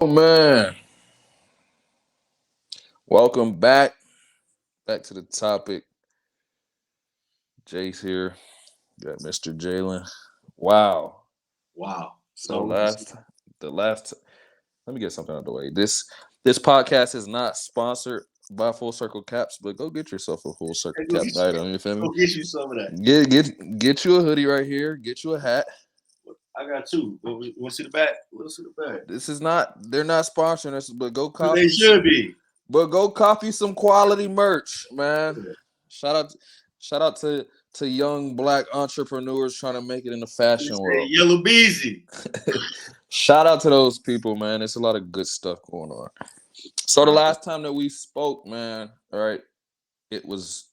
Oh man, welcome back. Back to the topic. Jace here. Got Mr. Jalen. Wow. Wow. The So last the last let me get something out of the way. This podcast is not sponsored by Full Circle Caps, but go get yourself a Full Circle go Cap get item. You feel me? go get you some of that. Get you a hoodie right here. Get you a hat. I got two. Want to see the back? Let's see the back. This is not they're not sponsoring us, but go But they copy should be. some quality merch, man. Shout out shout out to young black entrepreneurs trying to make it in the They fashion say world. Yellow Beezy. Shout out to those people, man. There's a lot of good stuff going on. So the last time that we spoke, man, all right, it was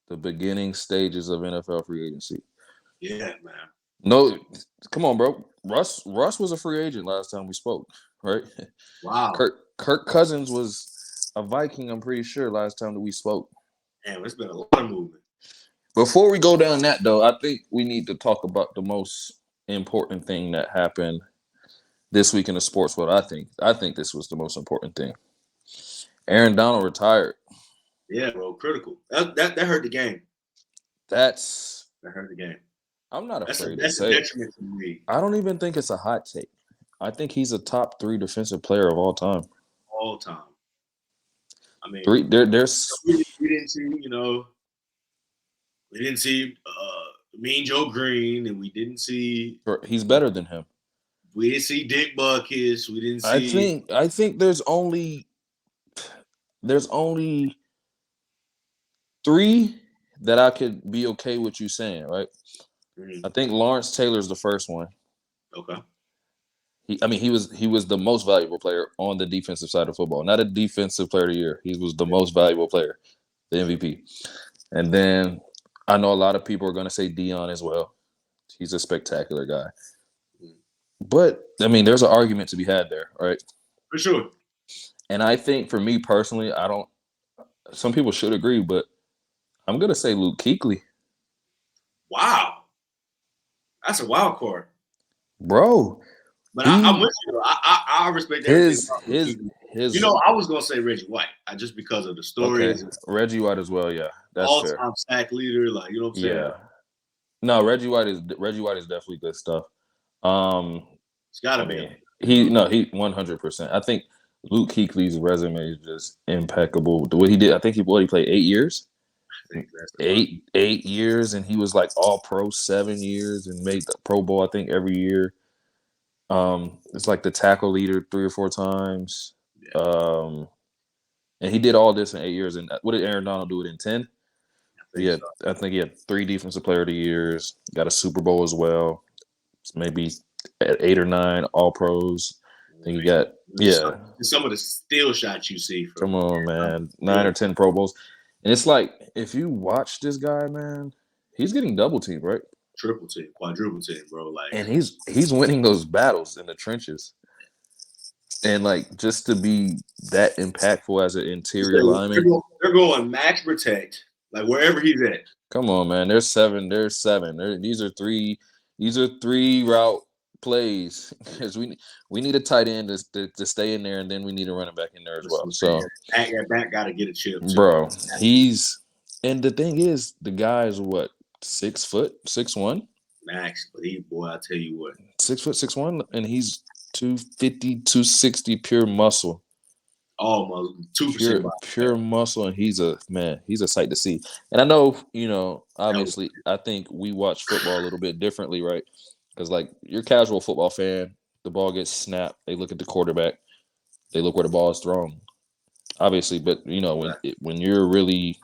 the beginning stages of NFL free agency. Yeah, man. No, come on, bro. Russ was a free agent last time we spoke, right? Wow. Kirk Cousins was a Viking, I'm pretty sure, last time that we spoke. Damn, it's been a lot of movement. Before we go down that though, I think we need to talk about the most important thing that happened this week in the sports world. I think this was the most important thing. Aaron Donald retired. Yeah, bro. Critical. That hurt the game. That's That hurt the game. I'm not afraid to That's a say it. detriment to the league I don't even think it's a hot take. I think he's a top 3 defensive player of all time. all time. I mean, There's we didn't see, we didn't see Mean Joe Green, and we didn't see he's better than him. we didn't see Dick Buckus. We didn't see. I think there's only 3 that I could be okay with you saying, right? I think Lawrence Taylor's the first one. Okay. He was the most valuable player on the defensive side of football. Not a defensive player of the year. He was the most valuable player, the MVP. And then I know a lot of people are going to say Dion as well. He's a spectacular guy. But I mean, there's an argument to be had there, right? For sure. And I think for me personally, I don't. Some people should agree, but I'm going to say Luke Kuechly. Wow. That's a wild card. Bro. But I'm with you. I respect his. I was gonna say Reggie White, just because of the stories. Okay. Reggie White as well, yeah. That's all-time fair. sack leader, like you know what I'm saying? Yeah. No, Reggie White is definitely good stuff. It's gotta be. He 100%. I think Luke Kuechly's resume is just impeccable. The way he did, I think he played 8 years. I think that's 8 years, and he was like all pro 7 years and made the Pro Bowl, I think, every year. It's like the tackle leader 3 or 4 times. Yeah. And he did all this in 8 years. And what did Aaron Donald do it in 10? I think he had 3 defensive player of the years. Got a Super Bowl as well. Maybe at 8 or 9 all pros. I think he got some of the steal shots you see. Come on, man, 9 or 10 Pro Bowls. And it's like if you watch this guy, man, he's getting double teamed, right? Triple team, quadruple team, bro. Like, and he's winning those battles in the trenches. And like just to be that impactful as an interior lineman, they're going max protect, like wherever he's at. Come on, man. There's 7. These are 3 route plays. Because we need a tight end to stay in there, and then we need a running back in there as well. So that got to get a chip, bro. And the thing is, the guy is what, 6 foot, 6'1"? Max, but I tell you what, 6 foot, 6'1", and he's 250, 260 pure muscle. Almost 2% pure muscle, and he's a sight to see. And I know, obviously, I think we watch football a little bit differently, right? Because like your casual football fan, the ball gets snapped, they look at the quarterback, they look where the ball is thrown. Obviously, but when you're really,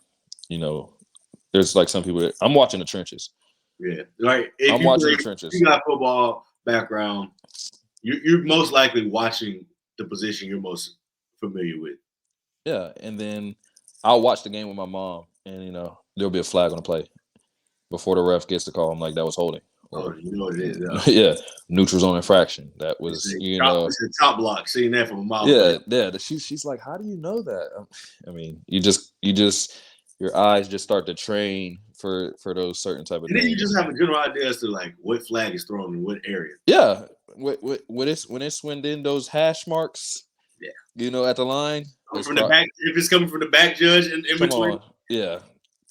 there's like some people that I'm watching the trenches. Yeah, like I'm watching the trenches. If you got football background, you're most likely watching the position you're most familiar with. Yeah, and then I'll watch the game with my mom, and there'll be a flag on the play before the ref gets the call. I'm like, that was holding. Or, you know what it is. Yeah, neutral zone infraction. That was it's a top block. Seeing that from a mile. Yeah. She's like, how do you know that? I mean, you just your eyes just start to train for those certain type of And then you things. just have a general idea as to like what flag is thrown in what area. Yeah, when it's when those hash marks, Yeah. you know, at the line, it's From the back, if it's coming from the back judge in come between, on, yeah,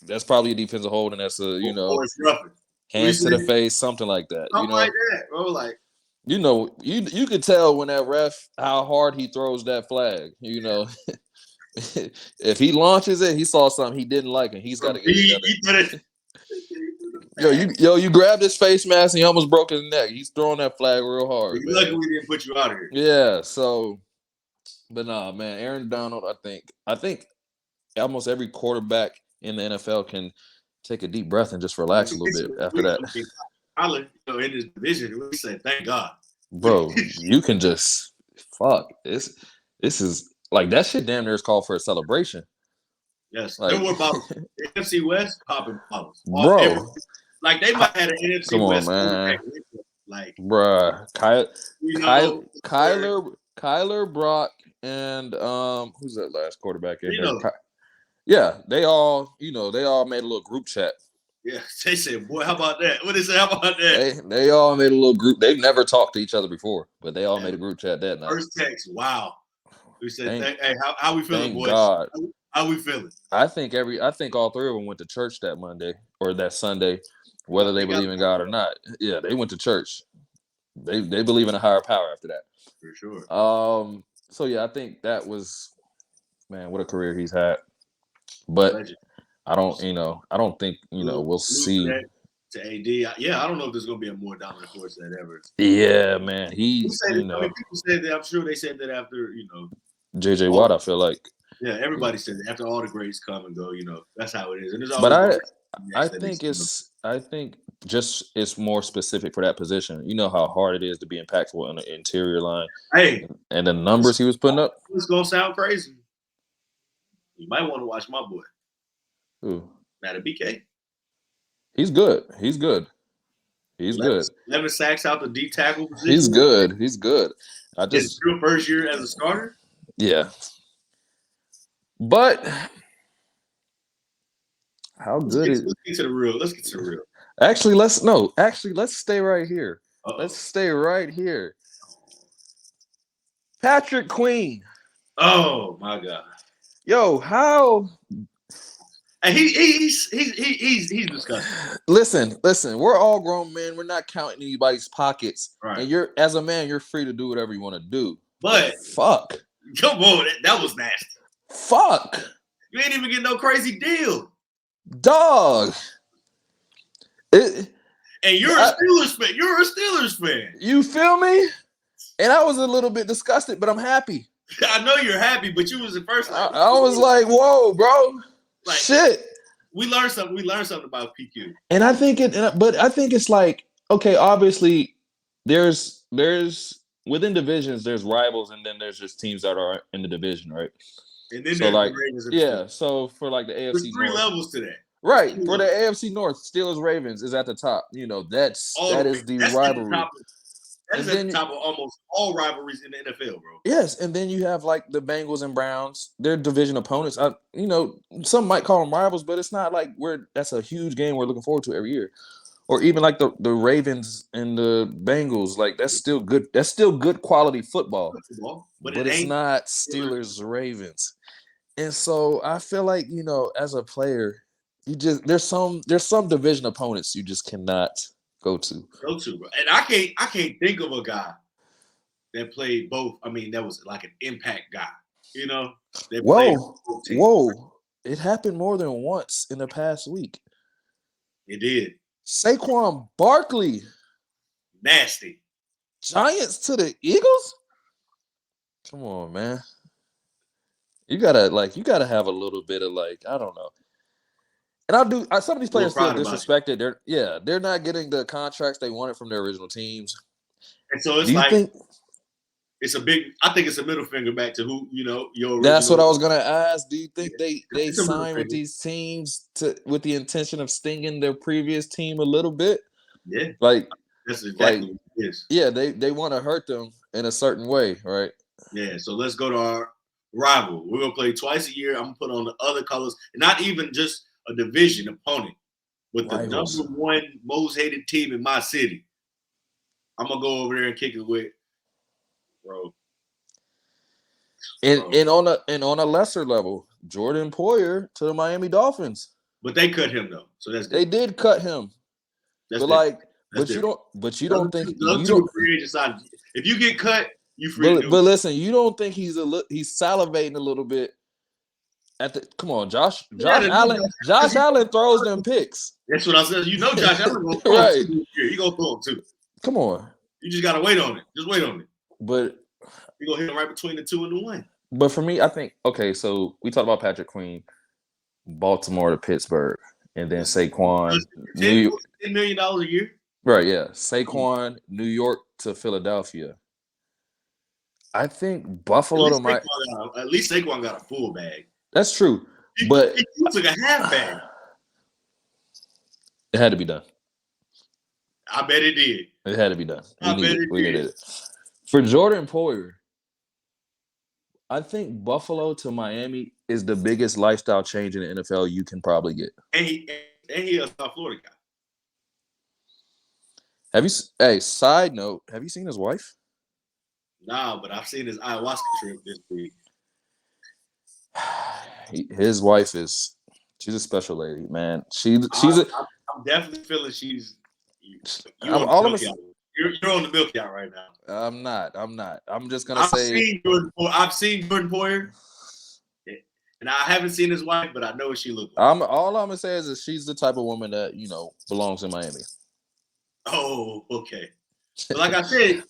that's probably a defensive hold, and that's a or it's roughing. hands to the face, something like that. Something like that, bro. Like You could tell when that ref how hard he throws that flag. You know, if he launches it, he saw something he didn't like, and he's got to get it together. You grabbed his face mask and he almost broke his neck. He's throwing that flag real hard. You're lucky we didn't put you out of here. Yeah, so but nah, man, Aaron Donald, I think almost every quarterback in the NFL can take a deep breath and just relax a little bit after that. In this division, we say thank God. Bro, you can just this is like that shit damn near is called for a celebration. Yes, like, there were bottles. The NFC West popping bottles. Bro. Like they might have an NFC Come West. On, man. Like, bruh, Kyler, Brock, and who's that last quarterback in there? Yeah, they all made a little group chat. Yeah, they said, "Boy, how about that?" What they say? How about that? They all made a little group. They've never talked to each other before, but they all made a group chat that night. First text, wow. We said, "Hey, how we feeling, boys? God. How we feeling?" I think all three of them went to church that Monday or that Sunday, whether they believe in God or not. Yeah, they went to church. They believe in a higher power after that. For sure. So yeah, I think that was, man, what a career he's had. But Legend. I don't think, we'll see. To AD, I don't know if there's going to be a more dominant force than ever. Yeah, man. People said that. I'm sure they said that after, JJ Watt, I feel like. Yeah, everybody said that. After all the greats come and go, that's how it is. And but I think it's more specific for that position. You know how hard it is to be impactful in the interior line. Hey. And the numbers he was putting up. It's going to sound crazy. You might want to watch my boy. Who? Matt BK. He's good. 11 sacks out the D tackle position. He's good. His real first year as a starter? Yeah. But how good is Let's get to the real. Actually, let's stay right here. Uh-oh. Let's stay right here. Patrick Queen. Oh my God. Yo, how? And he's disgusting. Listen. We're all grown men. We're not counting anybody's pockets. Right. And as a man, you're free to do whatever you want to do. But fuck. Come on, that was nasty. Fuck. You ain't even getting no crazy deal. Dog. And you're a Steelers fan. You're a Steelers fan. You feel me? And I was a little bit disgusted, but I'm happy. I know you're happy, but you was the first. I was like, "Whoa, bro! Like, shit." We learned something. We learned something about PQ. And I think it's like, okay, obviously, there's within divisions, there's rivals, and then there's just teams that are in the division, right? And then so like, so for like the AFC, there's three levels to that. Right. For the AFC North, Steelers Ravens is at the top. That is the rivalry. That's at the top of almost all rivalries in the NFL, bro. Yes, and then you have like the Bengals and Browns. They're division opponents. Some might call them rivals, but it's not like that's a huge game we're looking forward to every year. Or even like the Ravens and the Bengals, like that's still good. That's still good quality football. But it's not Steelers Ravens. And so I feel like, as a player, there's some division opponents you just cannot go to, bro. And I can't think of a guy that played both. I mean, that was like an impact guy, Whoa. It happened more than once in the past week. It did. Saquon Barkley. Nasty. Giants to the Eagles? Come on, man. You gotta have a little bit of I don't know. And some of these players feel disrespected. They're not getting the contracts they wanted from their original teams. And so it's I think it's a middle finger back to who, your original. That's what I was gonna ask. Do you think they sign with these teams with the intention of stinging their previous team a little bit? Yeah. That's exactly what it is. Yeah, they want to hurt them in a certain way, right? Yeah, so let's go to our rival. We're gonna play twice a year. I'm gonna put on the other colors, and not even just a division opponent. with the Rivals. number one most hated team in my city, I'm gonna go over there and kick it with, bro. And on a lesser level, Jordan Poyer to the Miami Dolphins. But they cut him though, so that's They different. did cut him. That's But different. like, but you don't think those you two don't. free agents side. If you get cut, you free. But listen, you don't think he's salivating a little bit at the. Come on, Josh Allen. Josh Allen throws them picks. That's what I said. You know, Josh Allen gonna throw Right. them too. He gonna throw them too. Come on. You just gotta wait on it. Just wait on it. But You gonna hit him right between the 2 and the 1. But for me, I think so we talked about Patrick Queen, Baltimore to Pittsburgh, and then Saquon, $10 million a year. Right, yeah. Saquon, New York to Philadelphia. I think Buffalo to my. At least Saquon got a full bag. That's true, He but took a half bag. It had to be done. I bet it did. It had to be done. We needed it. For Jordan Poyer, I think Buffalo to Miami is the biggest lifestyle change in the NFL you can probably get. And he a South Florida guy. Side note, have you seen his wife? Nah, but I've seen his ayahuasca trip this week. His wife she's a special lady, man. I'm definitely feeling she's you're all on the milk out right now. I'm not. I'm just gonna say I've seen Jordan Poyer, and I haven't seen his wife, but I know what she looks like. All I'm gonna say is that she's the type of woman that belongs in Miami. Oh, okay. But like I said,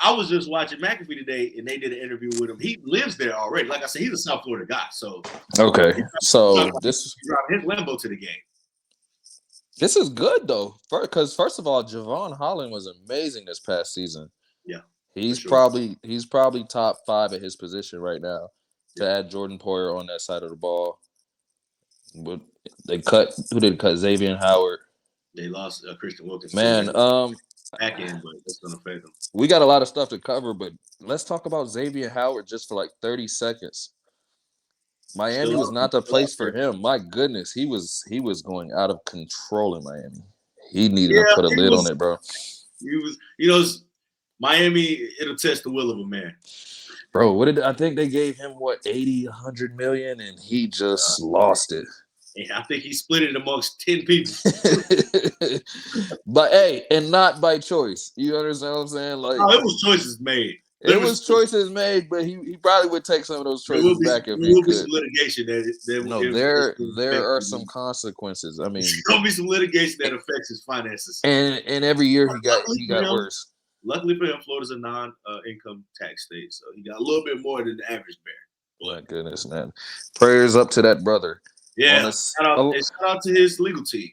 I was just watching McAfee today, and they did an interview with him. He lives there already. Like I said, he's a South Florida guy. So okay, so he's driving his Lambo to the game. This is good though, because first of all, Javon Holland was amazing this past season. Yeah, he's probably top 5 at his position right now. To add Jordan Poyer on that side of the ball, but they cut Xavier Howard. They lost Christian Wilkins. Man, back end, but that's gonna affect them. We got a lot of stuff to cover, but let's talk about Xavier Howard just for like 30 seconds. Miami was not the place for him. My goodness, he was going out of control in Miami. He needed to put a lid on it, bro. He was, Miami. It'll test the will of a man, bro. I think they gave him 80, 100 million, and he just lost it. I think he split it amongst 10 people. But hey, and not by choice. You understand what I'm saying? Like, it was choices made. It was choices made, but he probably would take some of those choices back if he could. Some litigation there are some consequences. I mean, there's gonna be some litigation that affects his finances. And every year he got worse. Luckily for him, Florida's a non-income tax state, so he got a little bit more than the average bear. My goodness, man! Prayers up to that brother. Yeah, shout out to his legal team.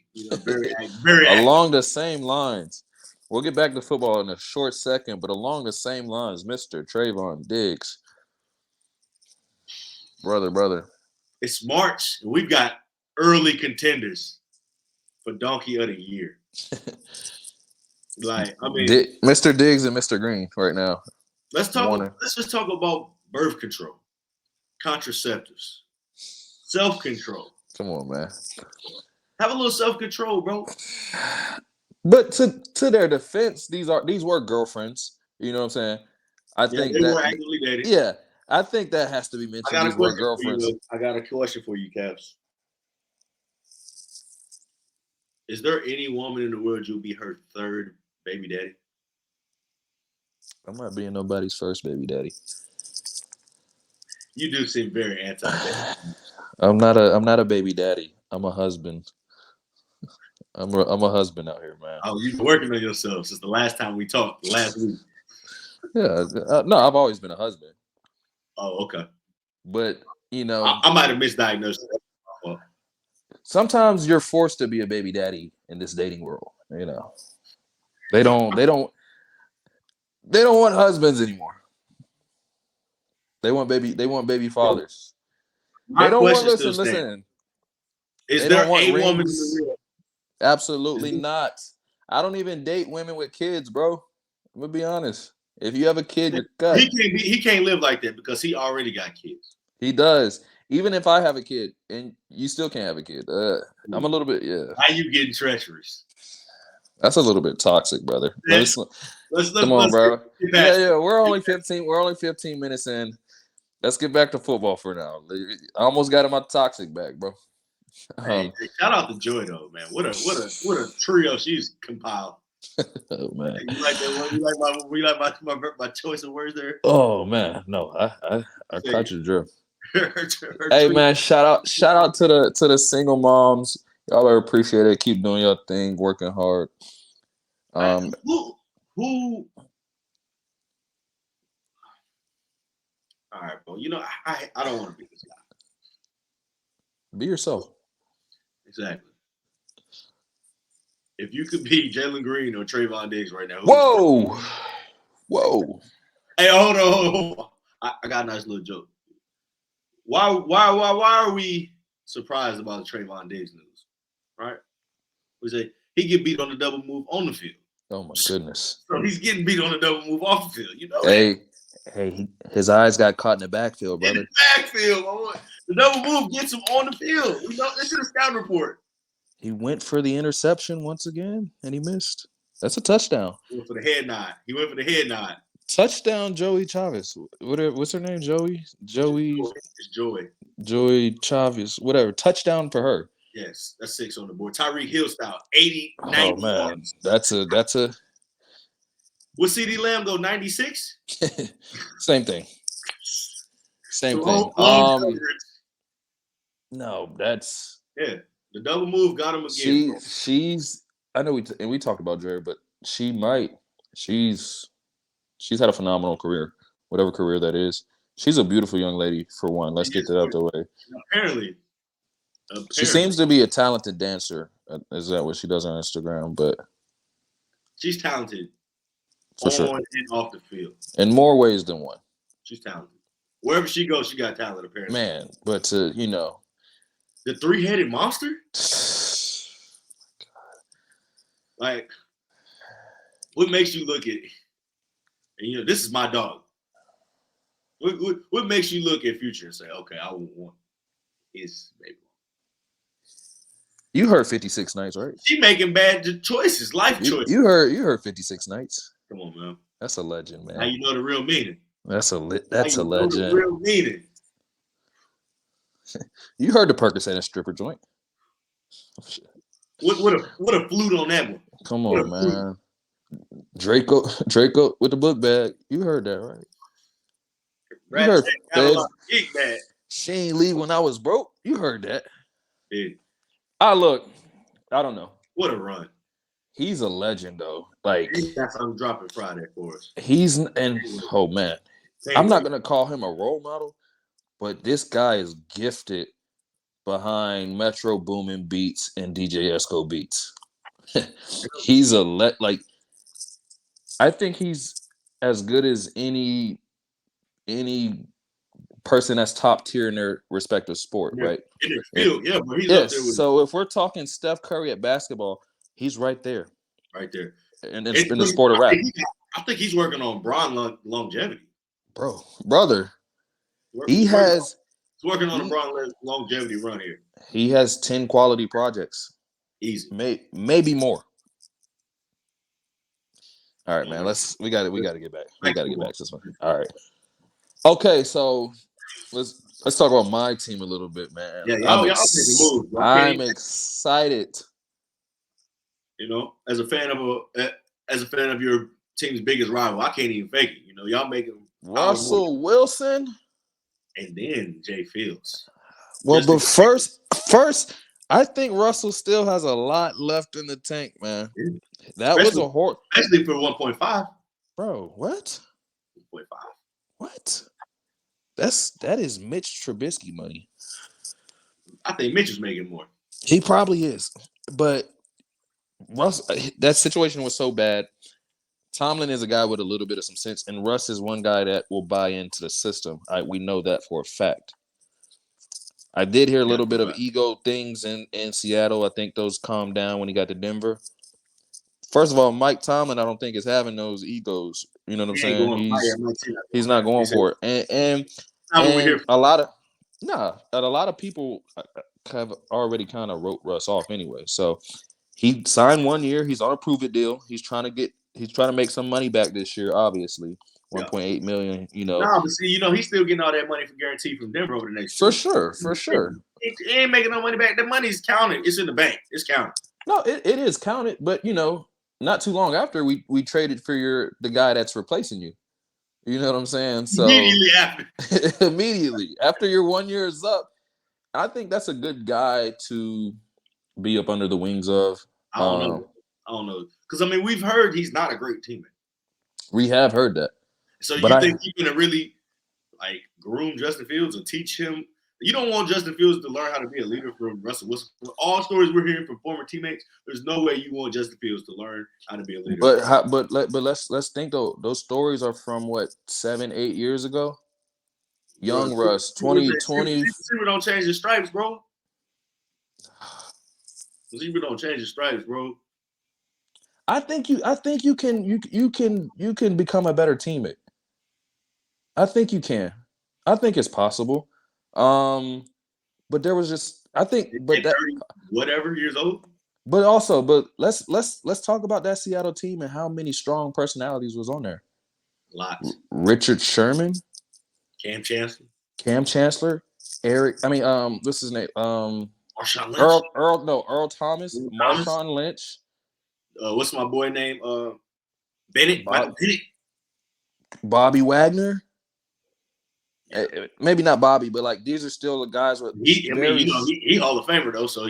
Very along the same lines. We'll get back to football in a short second, but along the same lines, Mr. Trayvon Diggs. Brother. It's March, and we've got early contenders for Donkey of the Year. Mr. Diggs and Mr. Green right now. Let's just talk about birth control, contraceptives, self-control. Come on, man. Have a little self-control, bro. But to their defense, these were girlfriends. You know what I'm saying? I think they were actively dating. Yeah, I think that has to be mentioned. These were girlfriends. I got a question for you, Caps. Is there any woman in the world you'll be her third baby daddy? I'm not being nobody's first baby daddy. You do seem very anti-baby. I'm not a baby daddy. I'm a husband. I'm a husband out here, man. Oh, you've been working on yourself since the last time we talked last week. Yeah, no, I've always been a husband. Oh, okay. But I might have misdiagnosed it. Sometimes you're forced to be a baby daddy in this dating world. They don't want husbands anymore. They want baby fathers. They don't want listen. Is there a woman in the world? Absolutely not. I don't even date women with kids, bro. I'm gonna be honest. If you have a kid, you're cut. He can't live like that because he already got kids. He does. even if I have a kid and you still can't have a kid, I'm a little bit Why you getting treacherous? That's a little bit toxic, brother. Let's Come on, bro. get past it. We're only 15. We're only 15 minutes in. Let's get back to football for now. I almost got my toxic back, bro. Hey, shout out to Joy though, man. What a trio she's compiled. Oh man, you like that one? You like my choice of words there? Oh man, no, I caught your drift. Her Hey trio. man, shout out to the single moms. Y'all are appreciated. Keep doing your thing, working hard. Who? All right, bro. You know, I don't want to be this guy. Be yourself. Exactly. If you could be Jalen Green or Trayvon Diggs right now. Whoa. Hey, hold on. I got a nice little joke. Why are we surprised about the Trayvon Diggs news? Right? We say he get beat on the double move on the field. Oh my goodness. So he's getting beat on the double move off the field. You know that. Hey, his eyes got caught in the backfield, brother. In the backfield. The double move gets him on the field. We know this is a scout report. He went for the interception once again, and he missed. That's a touchdown. He went for the head nod. Touchdown, Joey Chavez. What's her name? Joey. It's Joey. Joey Chavez. Whatever. Touchdown for her. Yes, that's 6 on the board. Tyreek Hill style, 80, 90. Oh man, that's a. What CD Lamb go 96? Same thing. No, that's the double move got him again. She's. I know we talked about Dre, but she's had a phenomenal career, whatever career that is. She's a beautiful young lady for one. Let's get that out the way. Apparently, she seems to be a talented dancer. Is that what she does on Instagram? But she's talented. For sure. And off the field. In more ways than one. She's talented. Wherever she goes, she got talent, apparently. Man, but The 3-headed monster? Like, what makes you look at it? And, this is my dog. What makes you look at Future and say, okay, I want his baby? You heard 56 Nights, right? She making bad choices, life choices. You heard 56 Nights. Come on, man. That's a legend, man. Now you know the real meaning. That's a legend. The real meaning. You heard the Percocet and stripper joint. What a flute on that one. Come on, man. Draco with the book bag. You heard that, right? You heard that. She ain't leave when I was broke. You heard that. Yeah. I don't know. What a run. He's a legend, though. Like, that's I'm dropping Friday for us. Oh man, I'm not gonna call him a role model, but this guy is gifted behind Metro Boomin beats and DJ Esco beats. He's I think he's as good as any person that's top tier in their respective sport, right? In their field, but he's up there with so if we're talking Steph Curry at basketball, he's right there. Right there. And in the sport of rap. I think he's working on Bron longevity. Brother. He's working on a Bron longevity run here. He has 10 quality projects. Easy. Maybe more. All right, man. We got to get back. We got to get back to this one. All right. Okay, so let's talk about my team a little bit, man. Yeah, I'm excited. As a fan of your team's biggest rival, I can't even fake it. Y'all making Russell Wilson and then Jay Fields. Well, but first, I think Russell still has a lot left in the tank, man. That was a horse, especially for 1.5. Bro, what? 1.5. What? That is Mitch Trubisky money. I think Mitch is making more. He probably is, but Russ, that situation was so bad. Tomlin is a guy with a little bit of some sense, and Russ is one guy that will buy into the system. We know that for a fact. I did hear a little bit of ego things in Seattle. I think those calmed down when he got to Denver. First of all, Mike Tomlin, I don't think is having those egos. You know what I'm saying? He's not going for it. And a lot of Nah, and a lot of people have already kind of wrote Russ off anyway. So he signed 1 year. He's on a prove it deal. He's trying to make some money back this year, obviously. Yeah. 1.8 million, Nah, but see, he's still getting all that money for guarantee from Denver over the next For 2 sure, for sure. He ain't making no money back. The money's counted. It's in the bank. It's counted. No, it is counted, but not too long after we traded for the guy that's replacing you. You know what I'm saying? So Immediately after. immediately after your 1 year is up, I think that's a good guy to be up under the wings of. I don't know. Because I mean, we've heard he's not a great teammate. We have heard that. So you think he's gonna really like groom Justin Fields or teach him? You don't want Justin Fields to learn how to be a leader from Russell Wilson. All stories we're hearing from former teammates, there's no way you want Justin Fields to learn how to be a leader. But let's think though. Those stories are from what 7-8 years ago. Young Russ, 2020. Receiver don't change his stripes, bro. Receiver don't change his stripes, bro. I think you can become a better teammate. I think you can. I think it's possible. But there was just whatever years old. But let's talk about that Seattle team and how many strong personalities was on there. Lots. Richard Sherman, Cam Chancellor, Eric. I mean, what's his name? Marshawn Lynch. Earl Thomas, Marshawn Lynch. What's my boy name? Bennett. Bobby Wagner. Maybe not Bobby, but like these are still the guys with. He Hall of Famer though, so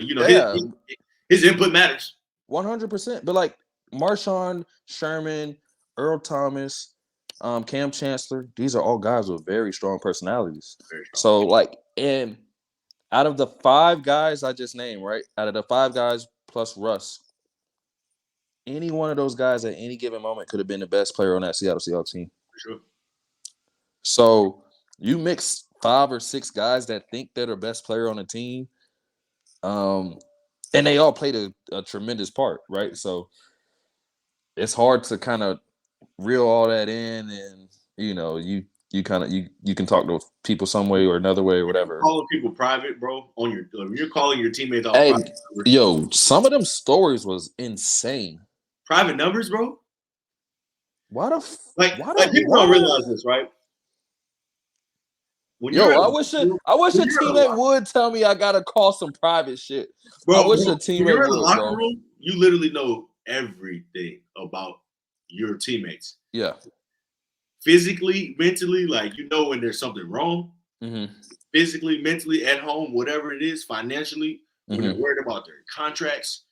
his input matters. 100%. But like Marshawn, Sherman, Earl Thomas, Cam Chancellor, these are all guys with very strong personalities. So like, and out of the 5 guys I just named, right? Out of the 5 guys plus Russ, any one of those guys at any given moment could have been the best player on that Seattle Seahawks team. For sure. So you mix 5 or 6 guys that think they're the best player on the team, and they all played a tremendous part, right? So it's hard to kind of reel all that in, and you can talk to people some way or another way or whatever. Calling people private, bro. You're calling your teammates all private. Yo, some of them stories was insane. Private numbers, bro. Why people don't realize this, right? I wish a teammate would tell me I gotta call some private shit. Bro, I wish a teammate would. In the locker room, you literally know everything about your teammates. Yeah. Physically, mentally, like when there's something wrong. Mm-hmm. Physically, mentally, at home, whatever it is, financially, when they're worried about their contracts,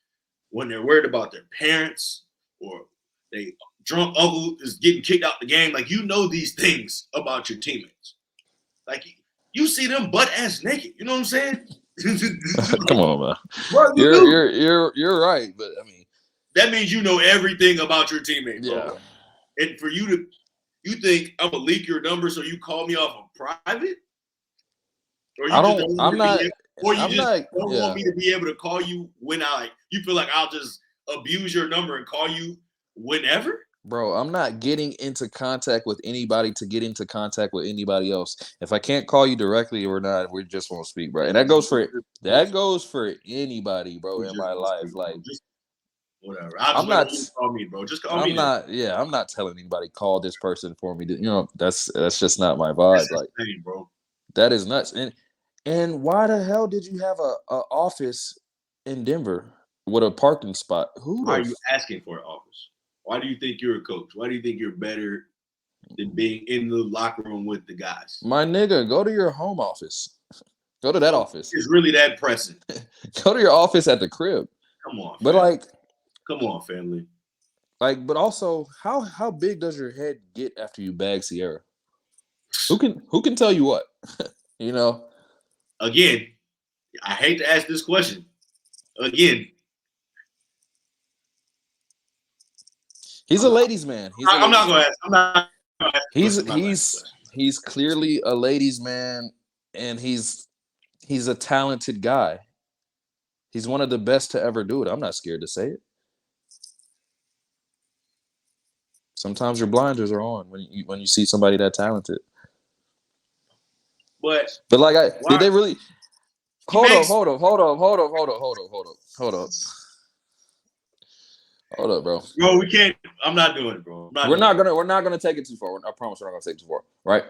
when they're worried about their parents, or they drunk uncle is getting kicked out the game. Like these things about your teammates. Like you see them butt ass naked. You know what I'm saying? Come on, man. Bro, you're right, but I mean that means you know everything about your teammates. Yeah. Bro. And for you think I'm gonna leak your number so you call me off of private? Or you don't want me to be able to call you when you feel like I'll just abuse your number and call you whenever? Bro, I'm not getting into contact with anybody to get into contact with anybody else. If I can't call you directly or not, we just won't speak, bro. And that goes for anybody, bro, in my life. Like, whatever. I'm not. Call me, bro. Just call me. I'm not telling anybody call this person for me. That's just not my vibe. That's like, insane, bro. That is nuts. And why the hell did you have a office in Denver with a parking spot? Why are you asking for an office? Why do you think you're a coach? Why do you think you're better than being in the locker room with the guys? My nigga, go to your home office. Go to that office. It's really that pressing. Go to your office at the crib. Come on. But come on, family. But also, how big does your head get after you bag Sierra? Who can tell you what? Again, I hate to ask this question. Again. He's a ladies' man. I'm not going to ask. He's clearly a ladies' man, and he's a talented guy. He's one of the best to ever do it. I'm not scared to say it. Sometimes your blinders are on when you see somebody that talented. But like, why? did they really? He Hold makes- up, bro. Bro, we can't. I'm not doing it, bro. We're not gonna take it too far. I promise we're not gonna take it too far. Right?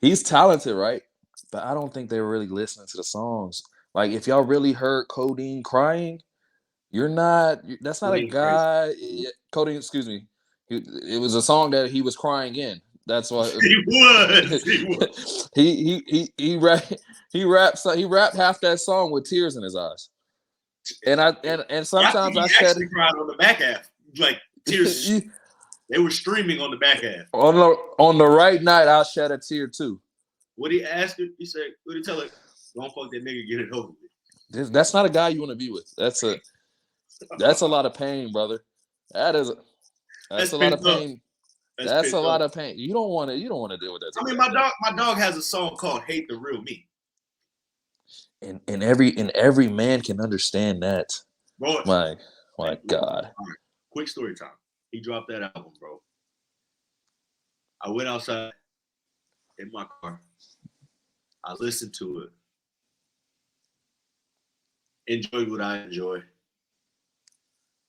He's talented, right? But I don't think they were really listening to the songs. Like, if y'all really heard Codeine crying, you're not. That's not a Codeine guy. Codeine, excuse me. It was a song that he was crying in. That's why He was. he rapped half that song with tears in his eyes. And sometimes I said actually cried on the back half, like tears. They were streaming on the back half. On the right night, I'll shed a tear too. What he asked her, he said, "What did he tell her? Don't fuck that nigga, get it over with." That's not a guy you want to be with. That's a lot of pain, brother. That's a lot of pain. That's a lot of pain. You don't want to deal with that. I mean, my dog has a song called "Hate the Real Me." And every man can understand that. Bro, my God. Right. Quick story time. He dropped that album, bro. I went outside in my car. I listened to it. Enjoyed what I enjoy.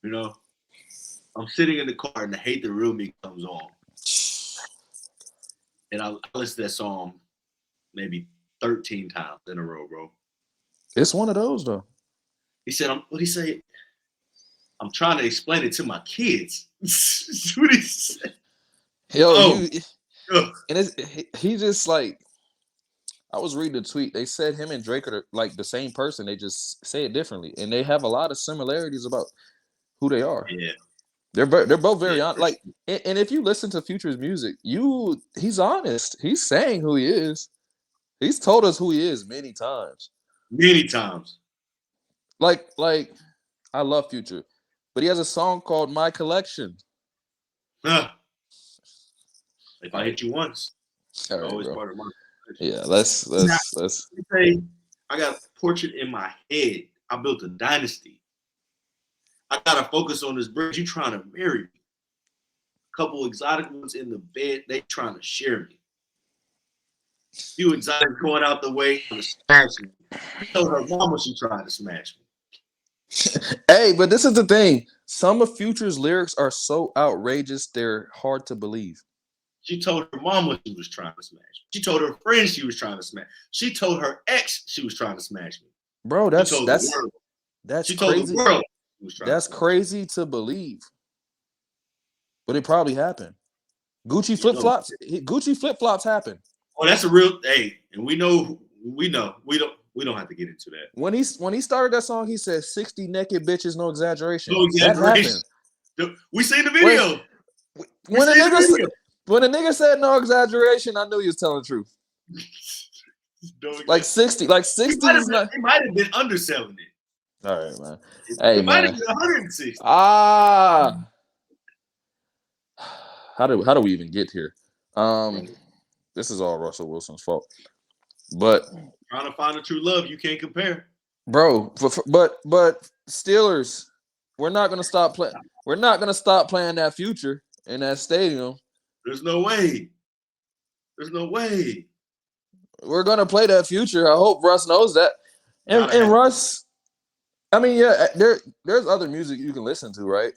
You know, I'm sitting in the car and the "Hate the Real Me" comes on. And I listened to that song maybe 13 times in a row, bro. It's one of those, though. He said, what he say? I'm trying to explain it to my kids. What he said. He just like, I was reading a tweet. They said him and Drake are like the same person. They just say it differently. And they have a lot of similarities about who they are. Yeah. They're both very honest. Like, and if you listen to Future's music, he's honest. He's saying who he is. He's told us who he is many times. Many times. Like I love Future, but he has a song called "My Collection." Huh. If I hit you once, all right, always bro. part of my collection. Yeah, let's. Say, I got a portrait in my head. I built a dynasty. I gotta focus on this bridge. You trying to marry me? A couple exotic ones in the bed. They trying to share me. Few exotic going out the way to smash me. She told her mama she tried to smash me. Hey, but this is the thing. Some of Future's lyrics are so outrageous, they're hard to believe. She told her mama she was trying to smash me. She told her friends she was trying to smash. She told her ex she was trying to smash me. Bro, that's she crazy. told the world That's crazy to believe. But it probably happened. Gucci flip-flops happen. Oh, that's a real and we know we don't have to get into that. When he started that song, he said 60 naked bitches, no exaggeration. No exaggeration. That happened. We seen the video. When a nigga said no exaggeration, I knew he was telling the truth. Like 60 He might have been underselling it. All right, man. Hey, it might have been 160. How do we even get here? This is all Russell Wilson's fault. But trying to find a true love, you can't compare. Bro, but Steelers, we're not gonna stop playing. We're not gonna stop playing that Future in that stadium. There's no way. There's no way. We're gonna play that Future. I hope Russ knows that. And Russ, I mean, yeah, there's other music you can listen to, right?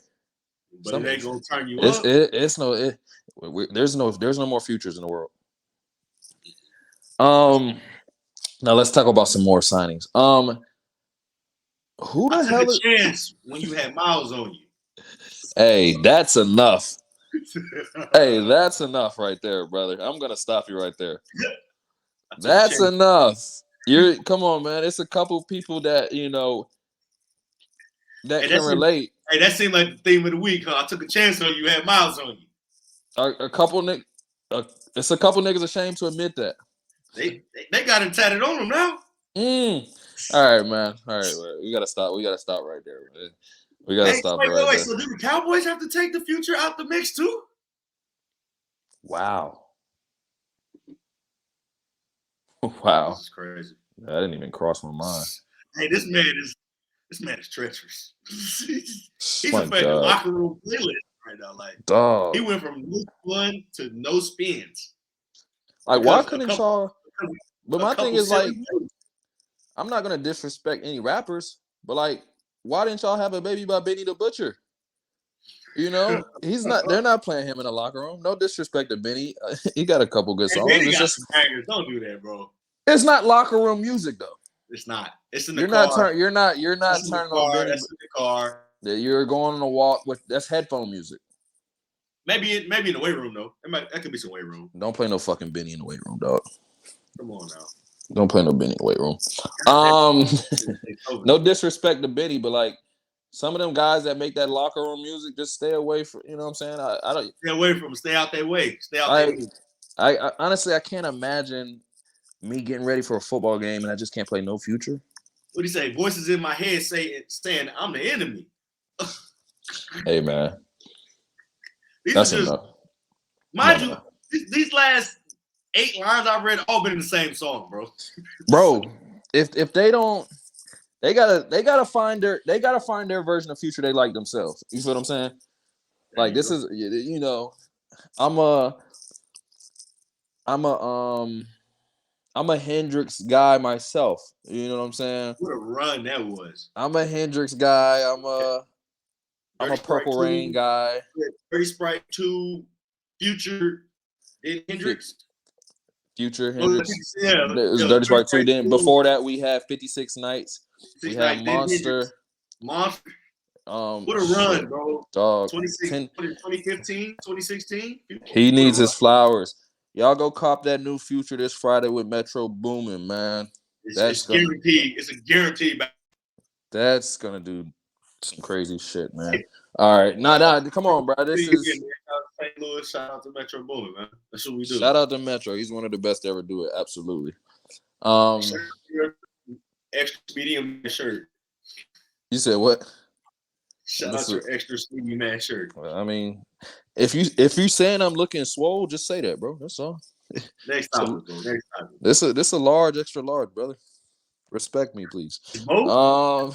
But it ain't gonna turn you up. There's no more Futures in the world. Now let's talk about some more signings. Who the hell is chance when you had Miles on you? Hey, that's enough. Hey, that's enough right there, brother. I'm gonna stop you right there. That's enough. Come on, man. It's a couple people that that can relate. Hey, that seemed like the theme of the week, huh? I took a chance on you, had Miles on you. It's a couple niggas ashamed to admit that. They got it tatted on them now. All right, man. All right, we gotta stop. We gotta stop right there. Man. We gotta stop right there. So do the Cowboys have to take the Future out the mix too? Wow. Wow. This is crazy. That didn't even cross my mind. Hey, this man is treacherous. He's affecting locker room playlist right now. Like, dog. He went from no fun to no spins. Like, why couldn't But my thing is like, I'm not gonna disrespect any rappers, but like, why didn't y'all have a baby by Benny the Butcher? You know, he's not. They're not playing him in the locker room. No disrespect to Benny. He got a couple good songs. Benny got some bangers. Don't do that, bro. It's not locker room music though. It's not. It's in the car. You're not turning on Benny. That's in the car. You're going on a walk with that's headphone music. Maybe in the weight room though. That could be some weight room. Don't play no fucking Benny in the weight room, dog. Come on now. Don't play no Benny in the weight room. No disrespect to Benny, but like some of them guys that make that locker room music, just stay away from. You know what I'm saying? I don't stay away from them. Stay out their way. Stay out their way. I honestly I can't imagine me getting ready for a football game and I just can't play no Future. What do you say? Voices in my head saying I'm the enemy. Hey man, that's enough. Mind you, these last 8 lines I've read all been in the same song, bro. Bro, if they don't, they gotta find their version of Future they like themselves. You feel what I'm saying? Like this is, you know, I'm a Hendrix guy myself. You know what I'm saying? What a run that was. I'm a Hendrix guy. I'm a Purple Rain guy. Dirty Sprite 2, Future, then Hendrix. Future, Hendrix. Yeah. It was Dirty Sprite 2. Then before that, we have 56 Nights. We have Monster. Monster. What a run, bro. Dog. 2015, 2016. He needs his flowers. Y'all go cop that new Future this Friday with Metro Boomin, man. It's guaranteed. It's a guarantee. That's gonna do some crazy shit, man. All right, nah, come on, bro. This is St. Louis. Shout out to Metro Boomin, man. That's what we do. Shout out to Metro. He's one of the best to ever do it. Absolutely. Extra medium shirt. You said what? Shout out to extra sleepy man shirt. I mean, if you saying I'm looking swole, just say that, bro. That's all. Next time, bro. Next time. This a large, extra large, brother. Respect me, please. One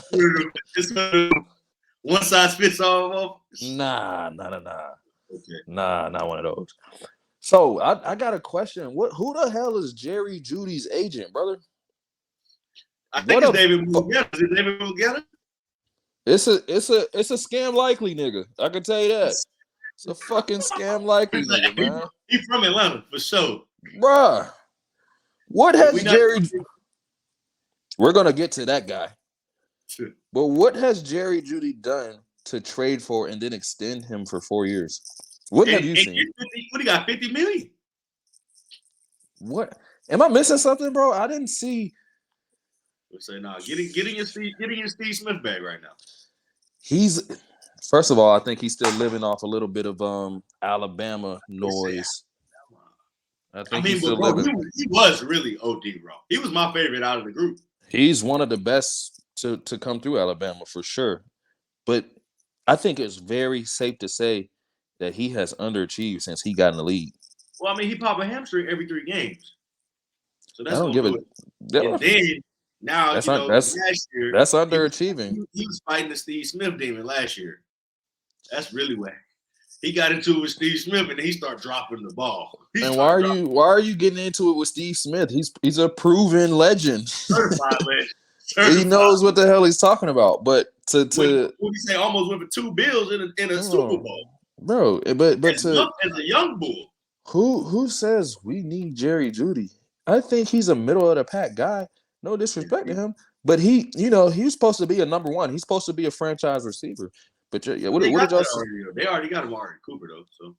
size fits all. Nah. Okay. Nah, not one of those. So I got a question. Who the hell is Jerry Judy's agent, brother? I think it's David Mugetta. Is it David Mugetta? It's a scam likely nigga. I can tell you that. It's a fucking scam likely nigga, man. He's from Atlanta for sure. Bruh. What has Jerry We're gonna get to that guy. Sure. But what has Jerry Jeudy done to trade for and then extend him for 4 years? What have you seen? What he got? 50 million. What? Am I missing something, bro? I didn't see. Say nah. Getting your Steve Smith bag right now. He's first of all, I think he's still living off a little bit of Alabama noise. He was really OD, bro. He was my favorite out of the group. He's one of the best to come through Alabama for sure. But I think it's very safe to say that he has underachieved since he got in the league. Well, I mean, he popped a hamstring every 3 games. So that's I don't give it. And then now last year that's underachieving. He was fighting the Steve Smith demon last year. That's really whack. He got into it with Steve Smith and he started dropping the ball. And why are you getting into it with Steve Smith? He's a proven legend. Certified legend. He knows what the hell he's talking about. But what do you say? Almost went for 2 bills in a Super Bowl, bro. But as a young bull. Who says we need Jerry Jeudy? I think he's a middle of the pack guy. No disrespect to him, but he's supposed to be a number 1. He's supposed to be a franchise receiver. But what did y'all say? They already got Amari Cooper though, so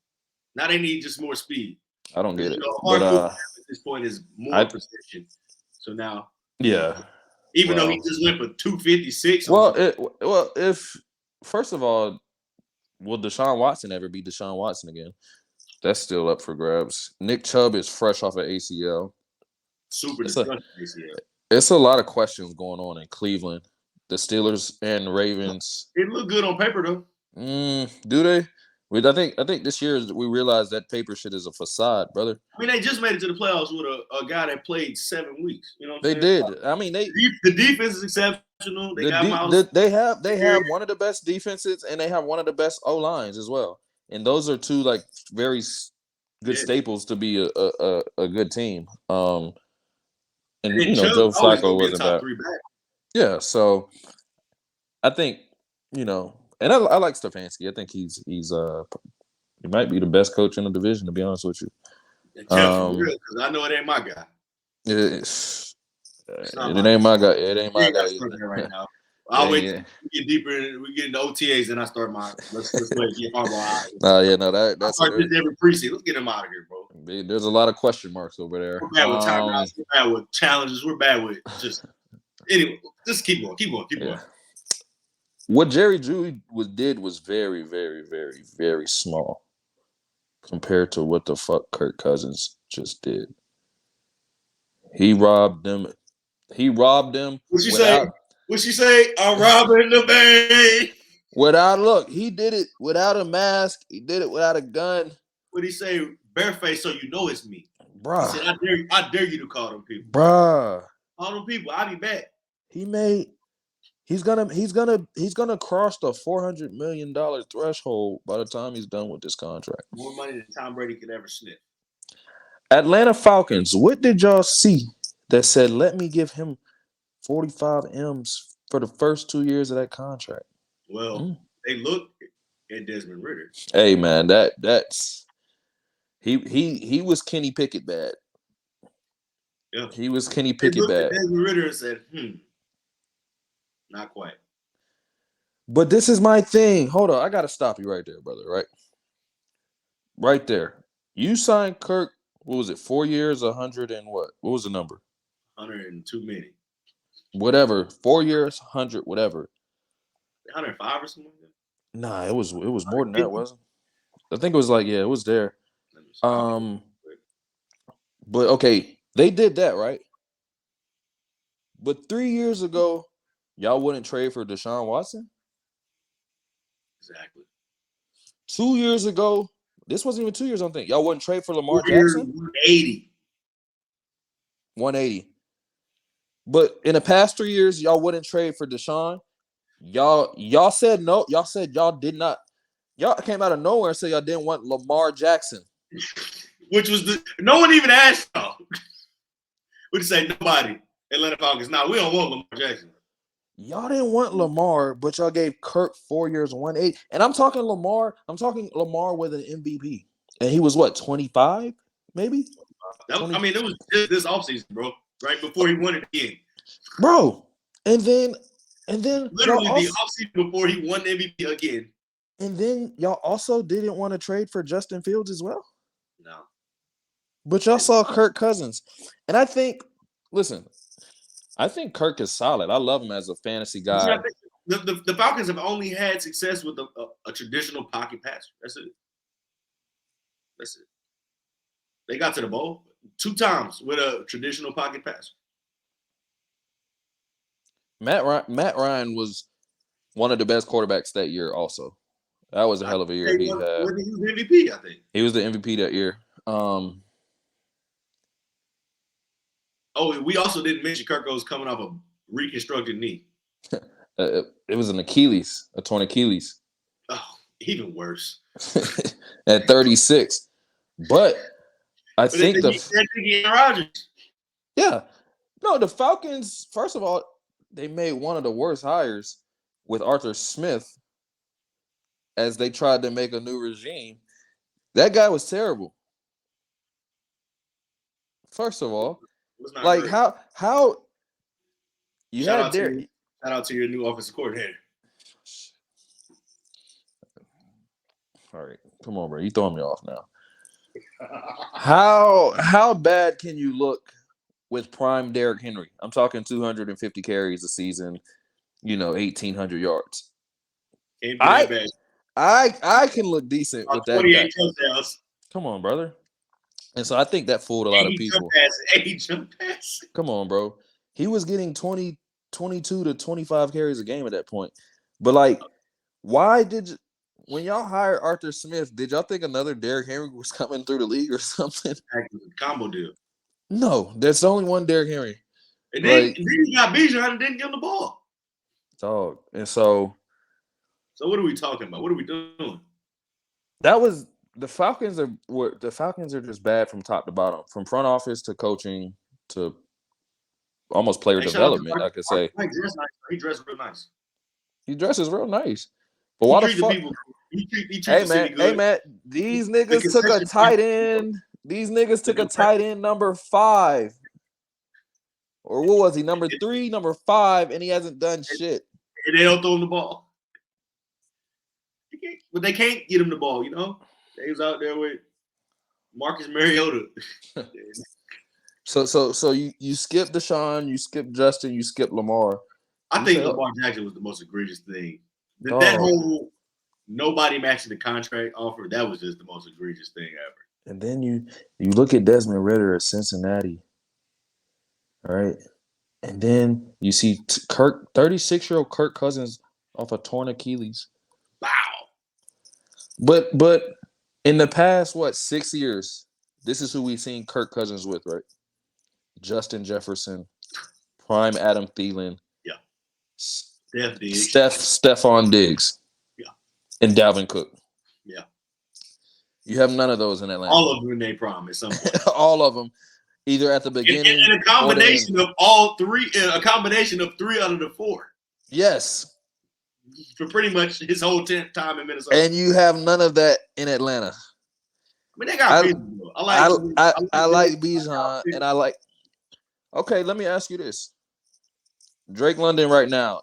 now they need just more speed. I don't get it. But at this point is more precision. So now, even though he just went for 256. If first of all, will Deshaun Watson ever be Deshaun Watson again? That's still up for grabs. Nick Chubb is fresh off of ACL. ACL. It's a lot of questions going on in Cleveland. The Steelers and Ravens. It look good on paper though. Do they? I think this year we realized that paper shit is a facade, brother. I mean, they just made it to the playoffs with a guy that played 7 weeks. You know what I'm saying? Did. I mean, the defense is exceptional. They have one of the best defenses and they have one of the best O lines as well. And those are 2 like very good staples to be a good team. And then Joe Chubb's always Flacco gonna be a wasn't top bad. 3 back. Yeah, so I think and I like Stefanski. I think he might be the best coach in the division, to be honest with you. And Chubb for real, because I know it ain't my guy. It ain't my guy. It ain't my guy either. Right now. I'll wait till Yeah. we get deeper in, we get into OTAs, and I start my let's wait, get Harbaugh out. That's start this every preseason. Let's get him out of here, bro. There's a lot of question marks over there. We're bad with timeouts. We're bad with challenges. We're bad with just anyway. Just keep going. What Jerry Jeudy did was very, very, very, very small compared to what the fuck Kirk Cousins just did. He robbed them. What'd she say? What'd she say? I'm robbing the bank. He did it without a mask. He did it without a gun. What'd he say? Bareface, so you know it's me. Bruh. He said, I dare you to call them people. Bruh. Call them people. I'll be back. He's gonna cross the $400 million threshold by the time he's done with this contract. More money than Tom Brady could ever sniff. Atlanta Falcons, what did y'all see that said, let me give him 45 M's for the first 2 years of that contract? Well, they look at Desmond Ridder. Hey man, that's he was Kenny Pickett bad. Yeah. He was Kenny Pickett bad. Desmond Ridder and said, not quite. But this is my thing. Hold on, I gotta stop you right there, brother. Right there. You signed Kirk. What was it? 4 years, 100 and what? What was the number? 102 million. Whatever. 4 years, 100, whatever. 105 or something like that? Nah, it was more than that, wasn't it? I think it was it was there. But okay, they did that, right? But 3 years ago, y'all wouldn't trade for Deshaun Watson? Exactly. 2 years ago, this wasn't even 2 years, I don't think. Y'all wouldn't trade for Lamar Jackson? 180. But in the past 3 years, y'all wouldn't trade for Deshaun. Y'all said no. Y'all said y'all did not. Y'all came out of nowhere and said y'all didn't want Lamar Jackson. Which was no one even asked y'all. Would you say nobody? Atlanta Falcons. Nah, we don't want Lamar Jackson. Y'all didn't want Lamar, but y'all gave Kirk 4 years, 180. And I'm talking Lamar with an MVP. And he was what, 25, maybe? It was just this offseason, bro. Right before he won it again. Bro. And then literally the offseason before he won the MVP again. And then y'all also didn't want to trade for Justin Fields as well? No. But y'all saw Kirk Cousins. And I think Kirk is solid. I love him as a fantasy guy. The Falcons have only had success with a traditional pocket passer. That's it. They got to the bowl 2 times with a traditional pocket passer. Matt Ryan was one of the best quarterbacks that year also. That was a hell of a year he had. He was MVP, I think. He was the MVP that year. We also didn't mention Kirk was coming off a reconstructed knee. It was an Achilles, a torn Achilles. Oh, even worse. At 36. But I think Rodgers. Yeah. No, the Falcons, first of all, they made one of the worst hires with Arthur Smith as they tried to make a new regime. That guy was terrible. First of all, like great. how you shout had there. Shout out to your new offensive coordinator. All right, come on, bro. You throwing me off now. How bad can you look with prime Derrick Henry? I'm talking 250 carries a season, 1,800 yards. I can look decent with that guy. Touchdowns. Come on, brother. And so I think that fooled a lot of people. Jump pass. Come on, bro. He was getting 22 to 25 carries a game at that point. But why when y'all hired Arthur Smith, did y'all think another Derrick Henry was coming through the league or something? Combo deal. No, there's only one Derrick Henry. And then he got Bijan and didn't give him the ball. Dog. And so what are we talking about? What are we doing? That was the Falcons are just bad from top to bottom, from front office to coaching to almost player Hey, shout out to development, I could say. Mike dressed nice. He dressed real nice. He dresses real nice. But He why the treat the fuck? people. He treat Hey the city man, good. these The niggas took a concession tight end. These niggas took a tight end number 5. Or what was he? Number 3, number 5, and he hasn't done shit. and they don't throw him the ball. But they can't get him the ball, you know? They was out there with Marcus Mariota. So you skip Deshaun, you skip Justin, you skip Lamar. I You think say, Lamar Jackson was the most egregious thing. Dog. That whole nobody matching the contract offer, that was just the most egregious thing ever. And then you look at Desmond Ritter at Cincinnati, all right? And then you see 36-year-old Kirk Cousins off a torn Achilles. Wow. But in the past, 6 years, this is who we've seen Kirk Cousins with, right? Justin Jefferson, prime Adam Thielen. Yeah. Stephon Diggs. Yeah. And Dalvin Cook. Yeah. You have none of those in Atlanta. All of them in their prime at some point. All of them, either at the beginning. And a combination of all three, a combination of 3 out of the 4. Yes. For pretty much his whole time in Minnesota. And you have none of that in Atlanta. I mean, they got Bijan. I like Bijan, and I like. Okay, let me ask you this: Drake London right now,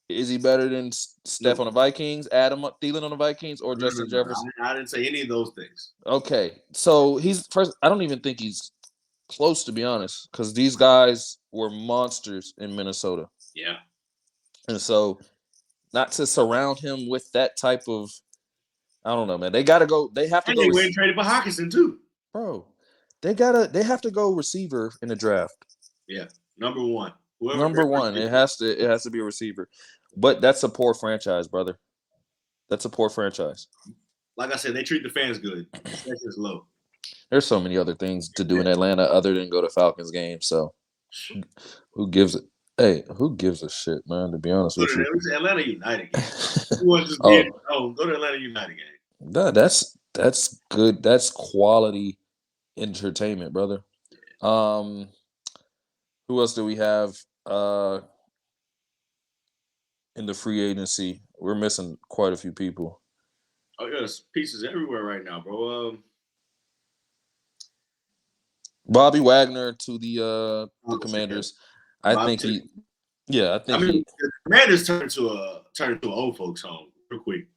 is he better than Steph on the Vikings, Adam Thielen on the Vikings, or Justin Jefferson? I didn't say any of those things. Okay, so he's first. I don't even think he's close, to be honest, because these guys were monsters in Minnesota. Yeah, and so not to surround him with that type of. I don't know, man. They got to go. They have to go. They went and traded for Hawkinson too, bro. They have to go receiver in the draft. Yeah, number 1. Number 1. It has to be a receiver. But that's a poor franchise, brother. That's a poor franchise. Like I said, they treat the fans good. That's just low. There's so many other things to do in Atlanta other than go to Falcons games. So who gives it? Hey, who gives a shit, man? To be honest with you, Atlanta United game. Go to Atlanta United game. That's good. That's quality entertainment, brother. Who else do we have in the free agency? We're missing quite a few people. Oh, yeah, there's pieces everywhere right now, bro. Bobby Wagner to the Commanders. I think the Commanders turned to an old folks home real quick.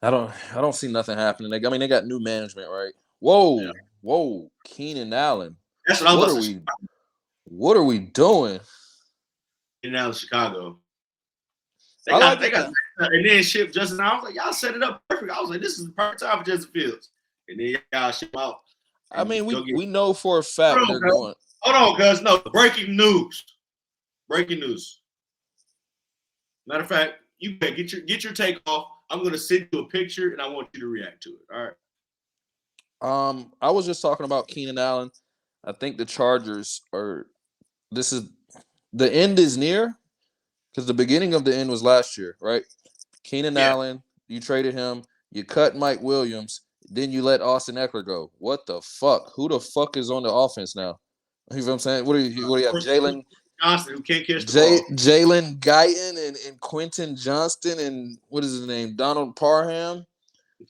I don't see nothing happening. They got new management, right? Whoa, Keenan Allen. That's what I was saying. What are we doing? Keenan Allen, Chicago. They got, and then ship Justin. I was like, y'all set it up perfect. I was like, this is the perfect time for Justin Fields. And then y'all ship out. I mean, we know for a fact they're going. Hold on, cuz. No, breaking news. Breaking news. Matter of fact, you can get your take off. I'm gonna send you a picture and I want you to react to it. All right. I was just talking about Keenan Allen. I think the Chargers are. The end is near, because the beginning of the end was last year, right? Keenan Allen, you traded him, you cut Mike Williams, then you let Austin Eckler go. What the fuck? Who the fuck is on the offense now? You know what I'm saying? What do you have? Jalen Johnson, who can't catch the ball. Jalen Guyton and Quentin Johnston and what is his name? Donald Parham.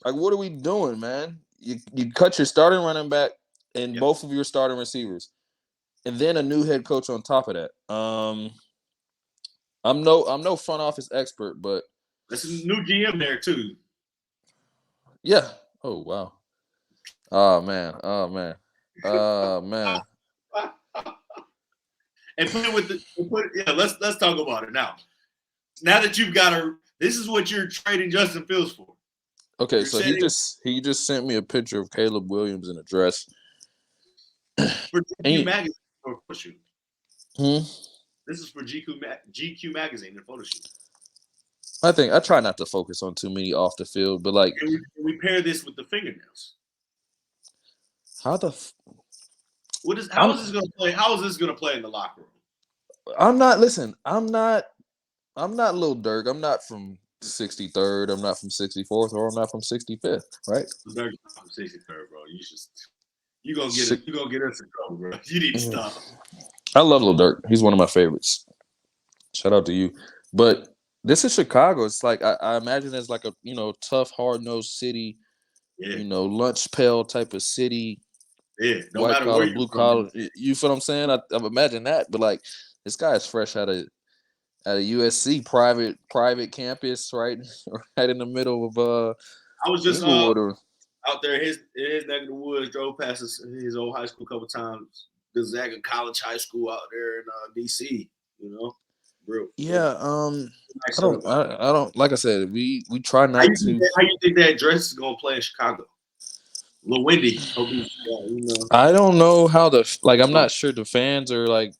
Like, what are we doing, man? You cut your starting running back and both of your starting receivers, and then a new head coach on top of that. I'm no front office expert, but there's a new GM there too. Yeah. Oh wow. Oh man. And let's talk about it now. Now that you've got this is what you're trading Justin Fields for. Okay, so he just sent me a picture of Caleb Williams in a dress. For GQ magazine or photo shoot. This is for GQ magazine and photo shoot. I try not to focus on too many off the field, but like we pair this with the fingernails. How is this gonna play? How is this gonna play in the locker room? I'm not Lil Durk. I'm not from 63rd. I'm not from 64th, or I'm not from 65th, right? Durk from 63rd, bro. You gonna get us in trouble, bro. You need to stop. I love Lil Durk. He's one of my favorites. Shout out to you. But this is Chicago. It's like I imagine it's like a tough, hard nosed city. Yeah, Lunch pail type of city. yeah. No White matter where collar, you're blue from. collar. You feel what I'm saying? I've imagined that, but like this guy is fresh out of USC private campus, right, right in the middle of I was just Inglewood. Out there in his neck of the woods. Drove past his old high school a couple times. Gonzaga College High School out there in DC. Real. Yeah. Nice I don't. Like I said, we try not to. How you think that dress is gonna play in Chicago? Lil Wendy. I don't know how I'm not sure the fans are like,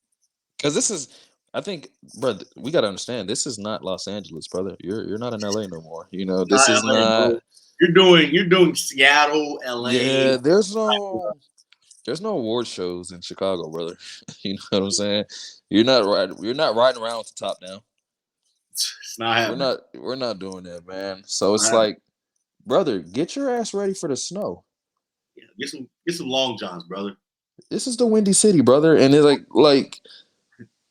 because this is. I think, bro, we gotta understand. This is not Los Angeles, brother. You're not in LA no more. This is LA, not. bro. You're doing Seattle, LA. Yeah, there's no award shows in Chicago, brother. You know what I'm saying? You're not riding around with the top down. It's not happening. We're not doing that, man. So it's like, brother, get your ass ready for the snow. Yeah, get some long johns, brother. This is the Windy City, brother, and it's like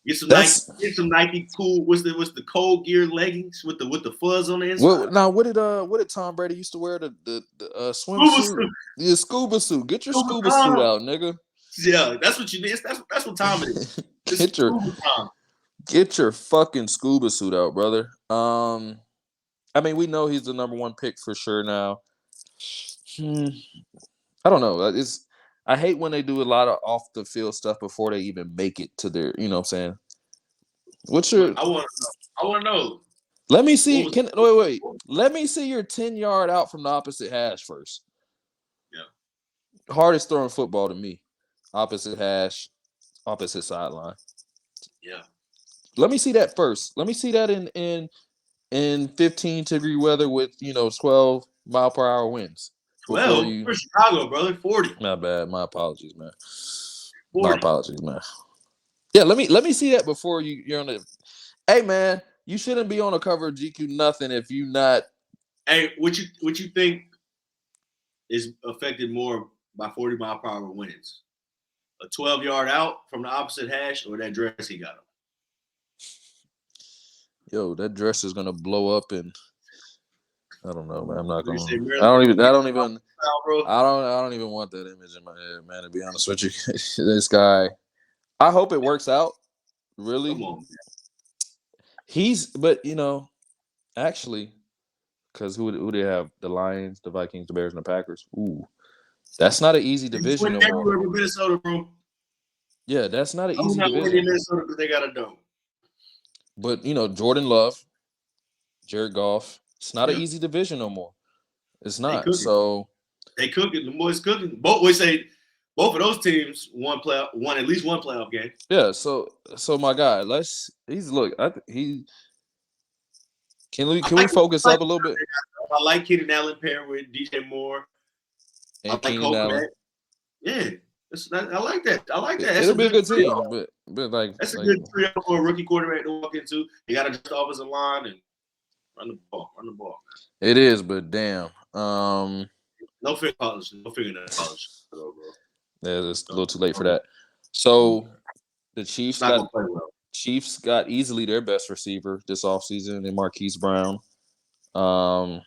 get some Nike cool. What's the cold gear leggings with the fuzz on the inside? What did Tom Brady used to wear the swimsuit? The scuba suit. Get your scuba suit out, nigga. Yeah, that's what you need. That's what time it is. Get your fucking scuba suit out, brother. I mean, we know he's the number one pick for sure now. I don't know. I hate when they do a lot of off the field stuff before they even make it to their. You know what I'm saying? I want to know. Let me see. Wait. Let me see your 10-yard out from the opposite hash first. Yeah. Hardest throwing football to me. Opposite hash, opposite sideline. Yeah. Let me see that first. Let me see that in 15-degree weather with 12-mile-per-hour winds. 12 for Chicago, brother. 40. Not bad. My apologies, man. 40. My apologies, man. Yeah, let me see that before you're on the. Hey, man, you shouldn't be on the cover of GQ nothing if you not. Hey, what you think is affected more by 40-mile-per-hour winds? A 12-yard out from the opposite hash, or that dress he got on? Yo, that dress is gonna blow up, and I don't know, man. I'm not gonna. I don't even want that image in my head, man. To be honest with you, this guy. I hope it works out. Really. Come on, but actually, because who they have? The Lions, the Vikings, the Bears, and the Packers. Ooh, that's not an easy division no more. Minnesota, bro. Yeah, that's not an easy division. Minnesota because they got a dome. But Jordan Love, Jared Goff. It's not an easy division no more. It's not. So they cooking. The boys cooking. Both of those teams won at least one playoff game. Yeah. So my guy, Can we focus up a little bit? I like Keenan Allen paired with DJ Moore. And I like Keenan Allen. Yeah. I like that. It'll be a good team, but that's a good trio for a rookie quarterback to walk into. You got to just offensive line and run the ball. It is, but damn. No finger polish. Bro. Yeah, it's a little too late for that. So the Chiefs got easily their best receiver this offseason in Marquise Brown. But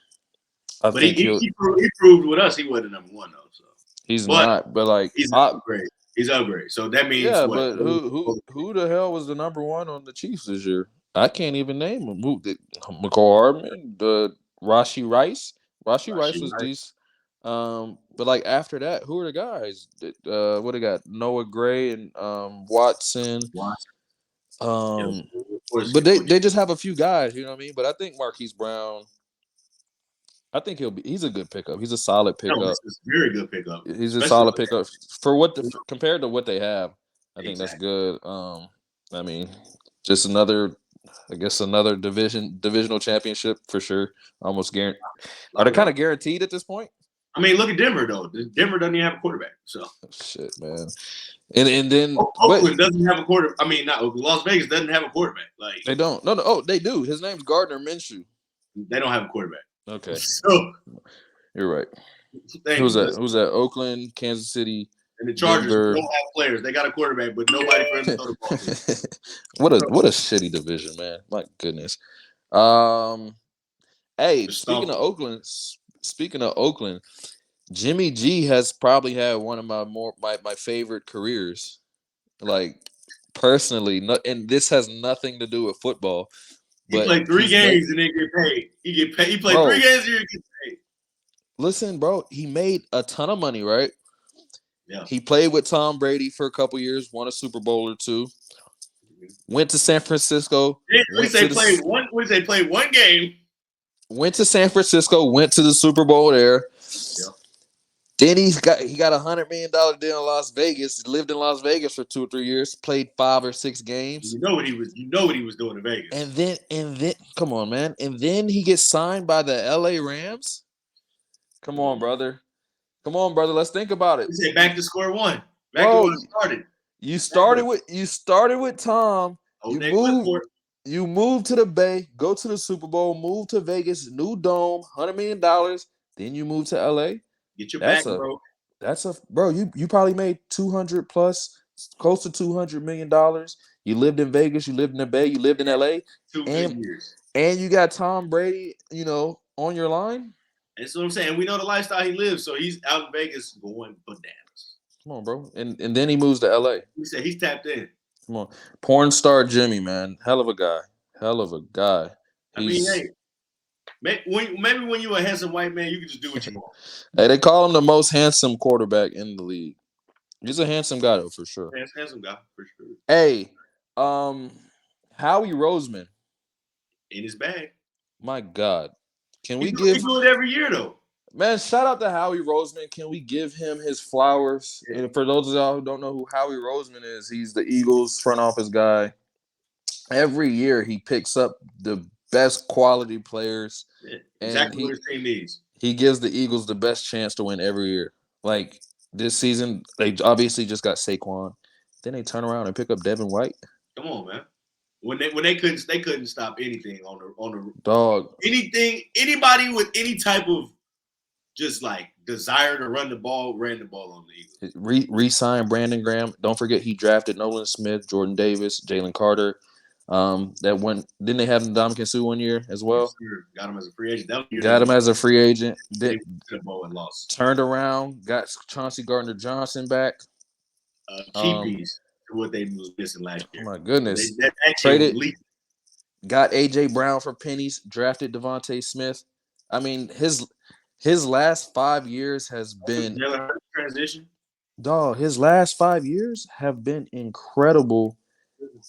he proved with us he wasn't number one though. So. He's not, but like he's upgrade. He's upgrade. So that means but who the hell was the number one on the Chiefs this year? I can't even name him. McCall Hardman, the Rashee Rice. Rashee Rice was decent. But like after that, who are the guys? What they got? Noah Gray and Watson. But they just have a few guys, you know what I mean? But I think Marquise Brown. I think he's a good pickup. He's a solid pickup. It's a very good pickup. He's a solid pickup for compared to what they have. I think that's good. I mean, just another divisional championship for sure. Almost guaranteed. Are they kind of guaranteed at this point? I mean, look at Denver though. Denver doesn't even have a quarterback. So shit, man. And then Oakland doesn't have a quarterback. I mean, not Oakland. Las Vegas doesn't have a quarterback. Like they don't. No. Oh, they do. His name's Gardner Minshew. They don't have a quarterback. Okay. So you're right. Who's that? Oakland, Kansas City. And the Chargers Denver. don't have players. They got a quarterback, but nobody for him to throw the ball to. what a shitty division, man. My goodness. Hey, speaking of Oakland, Jimmy G has probably had one of my favorite careers. Like personally, and this has nothing to do with football. He played 3 games and then get paid. He played 3 games and get paid. Listen, bro, he made a ton of money, right? Yeah. He played with Tom Brady for a couple years, won a Super Bowl or 2. Went to San Francisco. Played one game. Went to San Francisco, went to the Super Bowl there. Yeah. Then he got $100 million deal in Las Vegas. He lived in Las Vegas for 2 or 3 years, played 5 or 6 games. You know what he was doing in Vegas. And then come on, man. And then he gets signed by the LA Rams. Come on, brother. Let's think about it. He said back to square one. Back to where I started. You started with Tom. You moved to the Bay, go to the Super Bowl, move to Vegas, new dome, $100 million. Then you move to LA. Get your back, bro. Bro. You probably made 200 plus, close to $200 million. You lived in Vegas, you lived in the Bay, you lived in LA. 2 good years. And you got Tom Brady, on your line. That's what I'm saying. We know the lifestyle he lives, so he's out in Vegas going bananas. Come on, bro. And then he moves to LA. He said he's tapped in. Come on. Porn star Jimmy, man. Hell of a guy. I mean, hey, maybe when you're a handsome white man, you can just do what you want. Hey, they call him the most handsome quarterback in the league. He's a handsome guy, though, for sure. Handsome guy, for sure. Hey, Howie Roseman. In his bag. My God. We do it every year, though. Man, shout out to Howie Roseman. Can we give him his flowers? Yeah. And for those of y'all who don't know who Howie Roseman is, he's the Eagles front office guy. Every year he picks up the best quality players. Yeah, exactly what his team needs. He gives the Eagles the best chance to win every year. Like this season, they obviously just got Saquon. Then they turn around and pick up Devin White. Come on, man. When they couldn't stop anything on the dog. Anybody with any type of just like desire to run the ball ran the ball on the Eagles. Re-signed Brandon Graham. Don't forget he drafted Nolan Smith, Jordan Davis, Jalen Carter. Didn't they have Ndamukong Suh one year as well? Sure. Got him as a free agent. Turned around, got Chauncey Gardner-Johnson back. Key piece to what they was missing last year. Oh my goodness. That Traded. Got AJ Brown for pennies. Drafted Devontae Smith. I mean, his last 5 years has been transition. Dog, his last 5 years have been incredible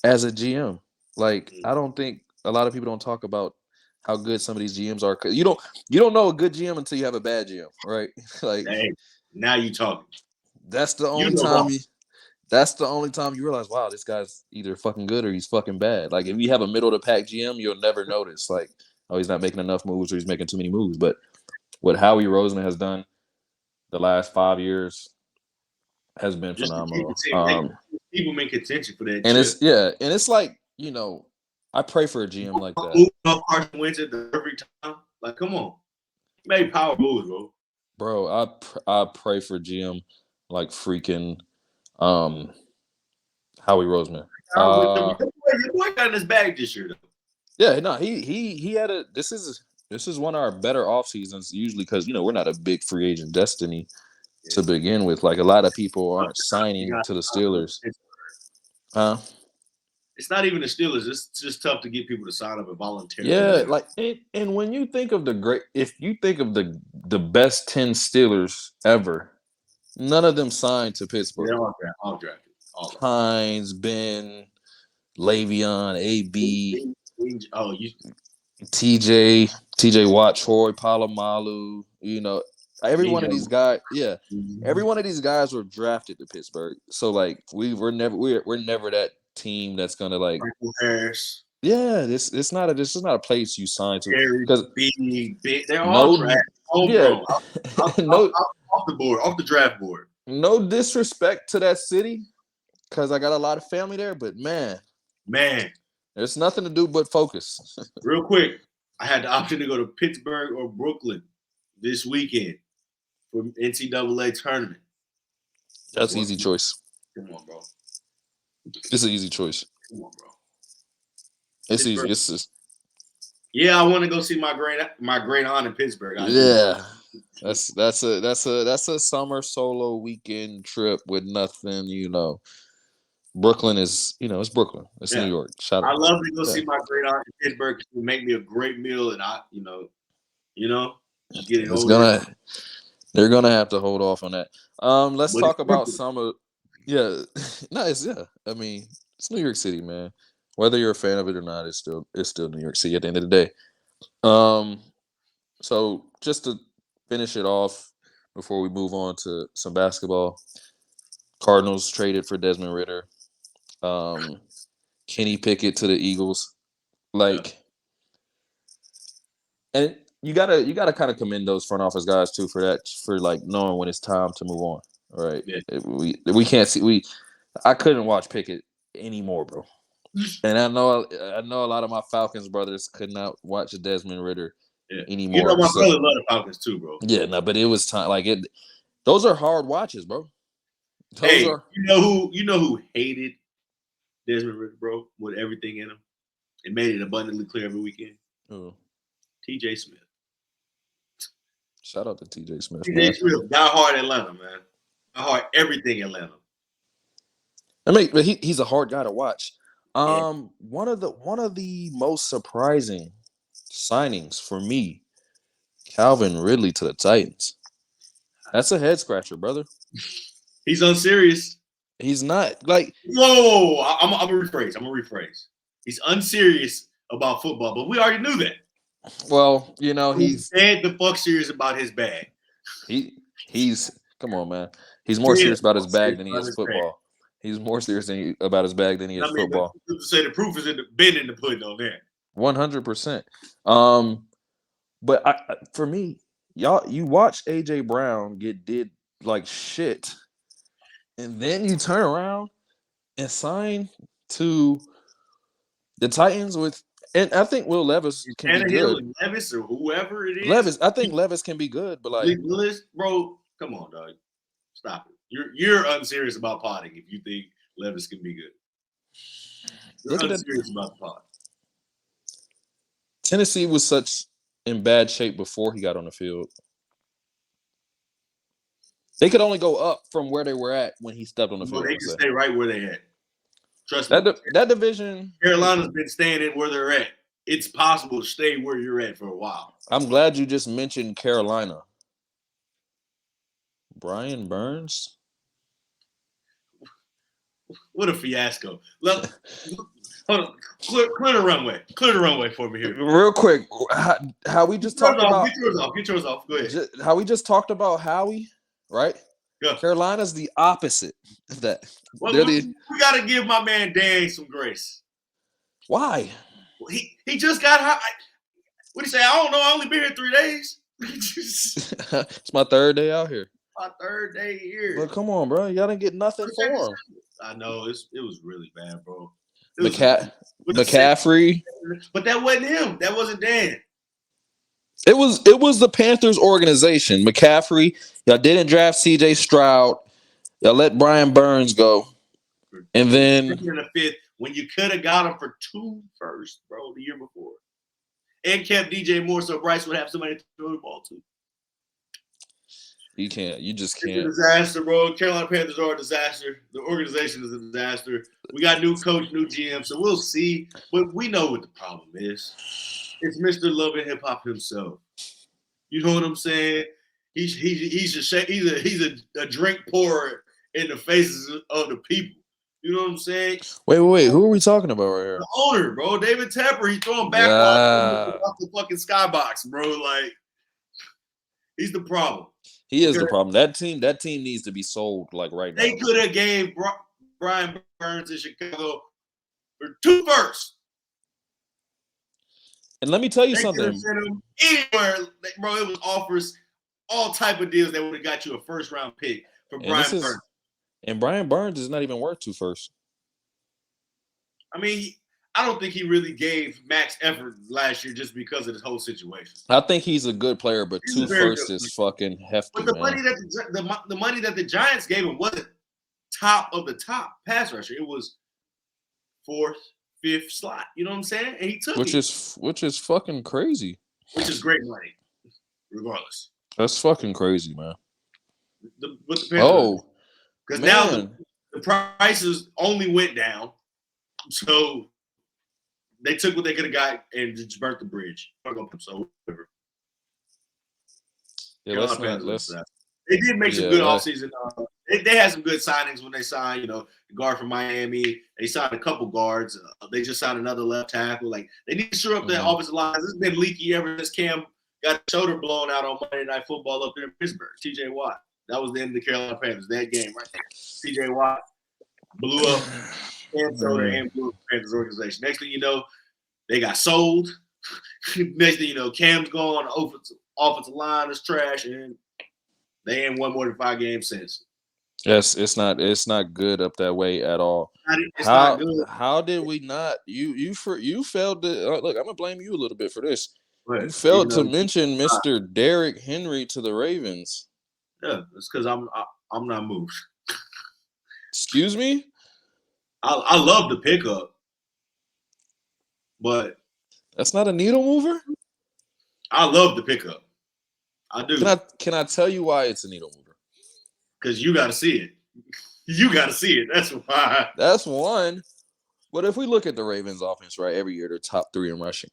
as a GM. Like, I don't think a lot of people don't talk about how good some of these GMs are. Cause you don't know a good GM until you have a bad GM, right? Like, hey, now you talking. That's the only time you realize, wow, this guy's either fucking good or he's fucking bad. Like, if you have a middle of the pack GM, you'll never notice. Like, oh, he's not making enough moves or he's making too many moves. But what Howie Roseman has done the last 5 years has been phenomenal. People make contention for that. And it's like, I pray for a GM like that. Carson Wentz every time. Like, come on, he made power moves, bro. Bro, I pray for a GM like freaking Howie Roseman. Your boy got in his bag this year, though. Yeah, no, he had a. This is one of our better off seasons usually because we're not a big free agent destiny to begin with. Like a lot of people aren't signing to the Steelers. Huh? It's not even the Steelers. It's just tough to get people to sign up and voluntarily. Yeah, like and when you think of if you think of the best 10 Steelers ever, none of them signed to Pittsburgh. They're all drafted. Hines, Ben, Le'Veon, AB, TJ Watt, Troy Polamalu. Every one of these guys. Yeah, every one of these guys were drafted to Pittsburgh. So like we're never that team that's gonna like Harris. Yeah, this is not a place you sign to because they're all drafted. Off the board, off the draft board. No disrespect to that city, because I got a lot of family there, but man, there's nothing to do but focus. Real quick, I had the option to go to Pittsburgh or Brooklyn this weekend for NCAA tournament. That's an easy choice. Come on, bro. It's an easy choice. Come on, bro. It's easy. Pittsburgh. It's just, Yeah, I want to go see my great aunt in Pittsburgh. yeah. That's a summer solo weekend trip with nothing, Brooklyn is, it's Brooklyn. It's New York. Shout I out. love to go see my great aunt in Pittsburgh. She would make me a great meal, and she's getting older. They're gonna have to hold off on that. Let's But talk it's about Brooklyn. some of, yeah, nice, yeah. I mean, it's New York City, man. Whether you're a fan of it or not, it's still New York City at the end of the day. So just to finish it off before we move on to some basketball, Cardinals traded for Desmond Ritter. Kenny Pickett to the Eagles. And you gotta kind of commend those front office guys too for that, for like knowing when it's time to move on. All right. Yeah. We can't see I couldn't watch Pickett anymore, bro. And I know a lot of my Falcons brothers could not watch Desmond Ritter anymore. My brother loved the Falcons too, bro. Yeah, no, but it was time. Those are hard watches, bro. You know who hated Desmond Ritter, bro, with everything in him? It made it abundantly clear every weekend. TJ Smith. Shout out to TJ Smith. TJ Smith, die hard Atlanta, man. Die hard everything Atlanta. I mean, but he's a hard guy to watch. One of the most surprising signings for me, Calvin Ridley to the Titans. That's a head scratcher, brother. He's unserious. He's not like. Whoa! I'm gonna rephrase. He's unserious about football, but we already knew that. Well, he's dead the fuck serious about his bag. He's come on, man. He's more serious about his bag than he is football. He's more serious about his bag than he is football. To say the proof is in the pudding on that. 100%. But for me, you watch AJ Brown did like shit, and then you turn around and sign to the Titans with. And I think Will Levis can be good. Levis or whoever it is. I think Levis can be good, but bro, come on, dog. Stop it. You're unserious about potting if you think Levis can be good. You're unserious about the pot. Tennessee was in bad shape before he got on the field. They could only go up from where they were at when he stepped on the field. They can stay right where they at. Trust me. That division. Carolina's been staying in where they're at. It's possible to stay where you're at for a while. I'm glad you just mentioned Carolina. Brian Burns? What a fiasco. Look, hold on. Clear the runway. Clear the runway for me here. Real quick. How we just talked about. Get yours off. Go ahead. How we just talked about Howie, right? Yeah. Carolina's the opposite of that. Well, we got to give my man Dan some grace. Why? He just got high. What do you say? I don't know. I only been here 3 days. It's my third day out here. My third day here. But come on, bro. Y'all didn't get nothing for him. I know. It was really bad, bro. McCaffrey. But that wasn't him. That wasn't Dan. It was the Panthers organization. McCaffrey, y'all didn't draft CJ Stroud. Y'all let Brian Burns go. And then in the fifth, when you could have got him for 2 first, bro, the year before. And kept DJ Moore so Bryce would have somebody to throw the ball to. You just can't. It's a disaster, bro. Carolina Panthers are a disaster. The organization is a disaster. We got new coach, new GM, so we'll see. But we know what the problem is. It's Mr. Love and Hip Hop himself. You know what I'm saying? He's a drink pourer in the faces of the people. You know what I'm saying? Wait. Who are we talking about right here? The owner, bro. David Tepper. He's throwing back off the fucking skybox, bro. Like, he's the problem. He is the problem. That team needs to be sold like right now. They could have gave Brian Burns in Chicago for 2 firsts. And let me tell you they something. Sent him anywhere, bro. It was offers, all type of deals that would have got you a first-round pick for Brian Burns. And Brian Burns is not even worth 2 firsts. I mean, I don't think he really gave max effort last year just because of this whole situation. I think he's a good player, but 2 firsts is fucking hefty. But the money that the money that the Giants gave him wasn't top of the top pass rusher. It was 4th, 5th slot. You know what I'm saying? And he took which it, is fucking crazy. which is great money, regardless. That's fucking crazy, man. Because now man. the prices only went down, so they took what they could have got and just burnt the bridge. So whatever. Yeah, let's They did make some good offseason. They had some good signings when they signed, the guard from Miami. They signed a couple guards. They just signed another left tackle. Like, they need to shore up their offensive line. This has been leaky ever since Cam got the shoulder blown out on Monday Night Football up there in Pittsburgh. T.J. Watt. That was the end of the Carolina Panthers. That game right there. T.J. Watt blew up Cam shoulder and blew up the Panthers organization. Next thing you know, they got sold. Next thing you know, Cam's gone. Offensive line is trash, and they ain't won more than 5 games since. Yes, it's not good up that way at all. It's not good. How did we not? You failed to look. I'm gonna blame you a little bit for this. Right. You failed to mention Mr. Derrick Henry to the Ravens. Yeah, it's because I'm not moved. Excuse me? I love the pickup, but that's not a needle mover. I love the pickup. I do. Can I tell you why it's a needle mover? Because you got to see it. You got to see it. That's why. That's one. But if we look at the Ravens offense, right, every year they're top 3 in rushing.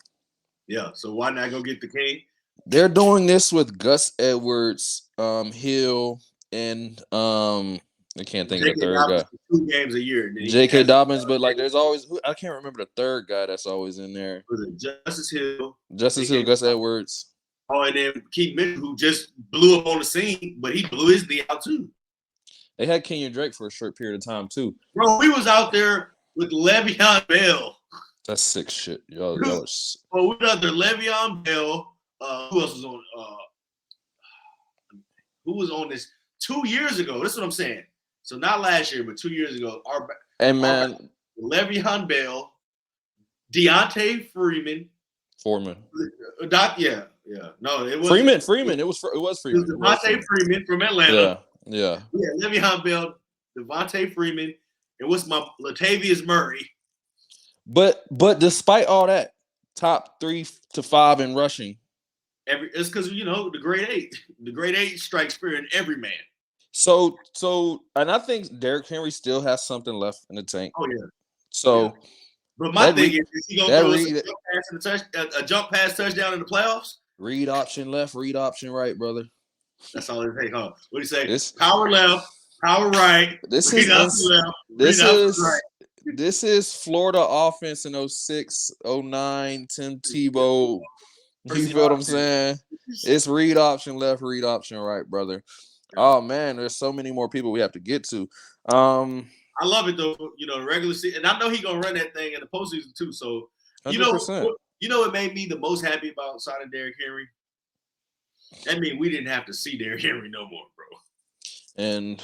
Yeah. So why not go get the king? They're doing this with Gus Edwards, Hill, and I can't think of the third guy. 2 games a year. J.K. Dobbins, but like there's always I can't remember the third guy that's always in there. Was it Justice Hill? Gus Edwards. Oh, and then Keith Mitchell, who just blew up on the scene, but he blew his knee out too. They had Kenyon Drake for a short period of time too. Bro, we was out there with Le'Veon Bell. That's sick shit. Y'all we was out there, Le'Veon Bell. Who else was on? Who was on this 2 years ago? That's what I'm saying. So not last year, but 2 years ago. Le'Veon Bell, Deontay Foreman. No, it was Freeman. It was Freeman. It was Devontae Freeman from Atlanta. Yeah. Le'Veon Bell, Devontae Freeman, and what's my Latavius Murray. But despite all that, top 3 to 5 in rushing. It's because the grade 8 strikes fear in every man. So, and I think Derrick Henry still has something left in the tank. Oh yeah. So, but my thing is he gonna throw a jump pass touchdown in the playoffs? Read option left, read option right, brother. That's all it takes, huh? What do you say? Power left, power right. This is Florida offense in 06, 09, Tim Tebow. You feel what I'm saying? It's read option left, read option right, brother. Oh man, there's so many more people we have to get to. I love it though, the regular season, and I know he's gonna run that thing in the postseason too. So 100%. What made me the most happy about signing Derrick Henry? That means we didn't have to see Derrick Henry no more, bro. And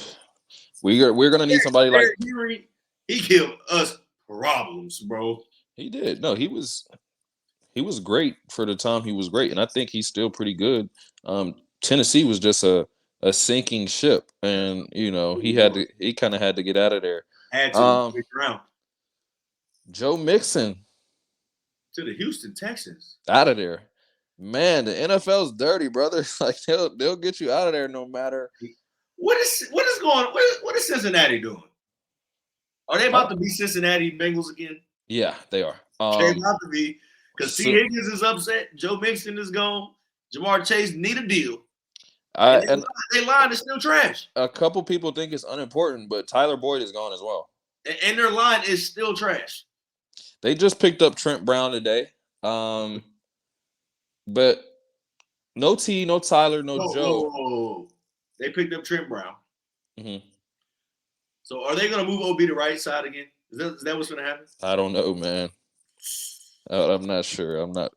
we're gonna need somebody like Henry. He killed us problems, bro. He did. No, he was great for the time he was great, and I think he's still pretty good. Tennessee was just a sinking ship, and he kind of had to get out of there. Had to round. Joe Mixon to the Houston Texans. Out of there. Man, the NFL's dirty, brother. Like they'll get you out of there no matter. What is Cincinnati doing? Are they about to be Cincinnati Bengals again? Yeah, they are. They're about to be because T. Higgins is upset. Joe Mixon is gone. Jamar Chase need a deal. And their line is still trash. A couple people think it's unimportant, but Tyler Boyd is gone as well. And their line is still trash. They just picked up Trent Brown today. But no T, no Tyler, no Joe. They picked up Trent Brown. Mm-hmm. So are they going to move OB to right side again? Is that what's going to happen? I don't know, man. I'm not sure. I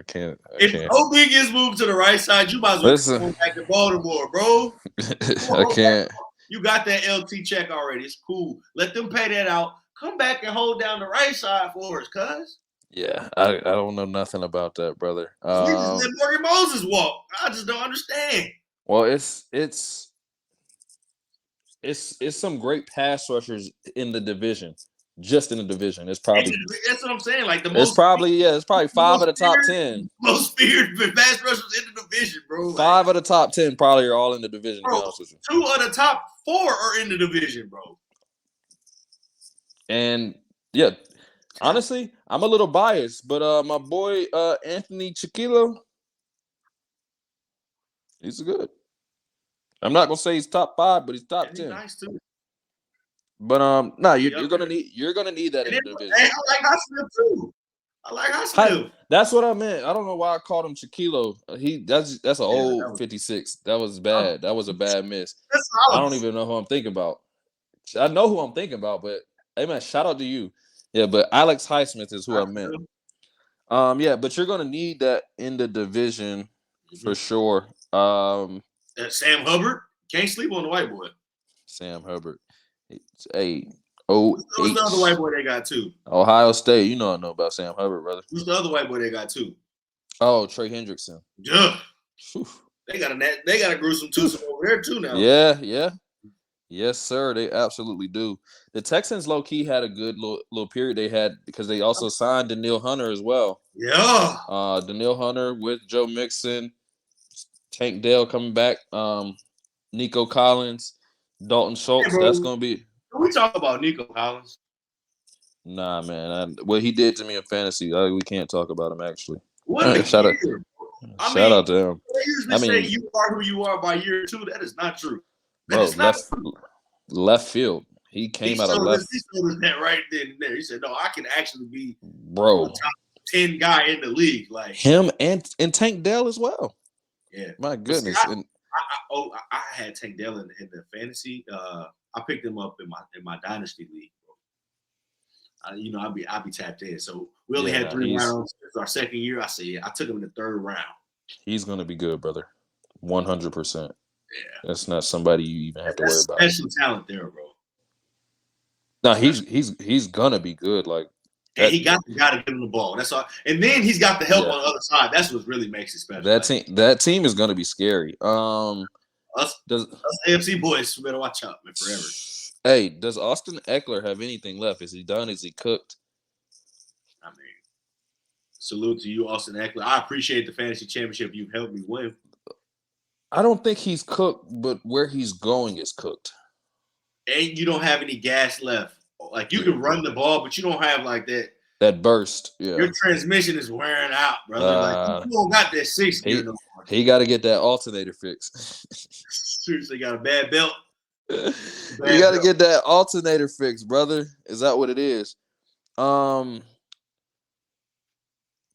can't. If OB gets moved to the right side, you might as well go back to Baltimore, bro. I can't. You got that LT check already. It's cool. Let them pay that out. Come back and hold down the right side for us, cuz. Yeah, I don't know nothing about that, brother. We just let Morgan Moses walk. I just don't understand. Well, it's it's some great pass rushers in the division. Just in the division, it's probably That's what I'm saying. Like it's probably 5 of the top 10. Most feared pass rushers in the division, bro. Five of the top 10 probably are all in the division. To be honest with you, 2 of the top 4 are in the division, bro. And yeah, honestly, I'm a little biased, but my boy Anthony Chiquilo, he's good. I'm not gonna say he's top 5, but he's top 10. Nice too. But no, you're gonna need that in the division. I like Highsmith too. I like Highsmith. That's what I meant. I don't know why I called him Chiquilo. That's an old 56. That was bad. That was a bad miss. I don't even know who I'm thinking about. I know who I'm thinking about, but hey man, shout out to you. Yeah, but Alex Highsmith is who I meant. Yeah, but you're gonna need that in the division for sure. Sam Hubbard. Can't sleep on the white boy. Sam Hubbard. Hey, who's the other white boy they got too? Ohio State. You know I know about Sam Hubbard, brother. Who's the other white boy they got too? Oh, Trey Hendrickson. Yeah. They got a gruesome twosome over there too now. Yeah. Yes, sir. They absolutely do. The Texans low key had a good little period they had because they also signed Danielle Hunter as well. Yeah. Danielle Hunter with Joe Mixon, Tank Dell coming back, Nico Collins, Dalton Schultz. Hey, that's gonna be. Can we talk about Nico Collins? Nah, man. What he did to me in fantasy, we can't talk about him actually. Shout out to him. They usually say you are who you are by year 2. That is not true. Bro, left field. He came out of left. He told us that right then and there. He said, "No, I can actually be the top 10 guy in the league." Like him and Tank Dell as well. Yeah, my goodness. I had Tank Dell in the fantasy. I picked him up in my dynasty league. I'll be tapped in. So we only had 3 rounds. It's our second year. I took him in the 3rd round. He's gonna be good, brother. 100%. Yeah, that's not somebody you even have to worry about. Special talent there, bro. No, he's gonna be good. Like he got to give him the ball. That's all. And then he's got the help on the other side. That's what really makes it special. That team is gonna be scary. Us AFC boys better watch out, man, forever. Hey, does Austin Eckler have anything left? Is he done? Is he cooked? I mean, salute to you, Austin Eckler. I appreciate the fantasy championship you've helped me win. I don't think he's cooked, but where he's going is cooked. And you don't have any gas left. Like you can run the ball, but you don't have like that burst. Yeah, your transmission is wearing out, brother. Like you don't got that 6 gear no more. He got to get that alternator fixed. Seriously, got a bad belt. You got to get that alternator fixed, brother. Is that what it is?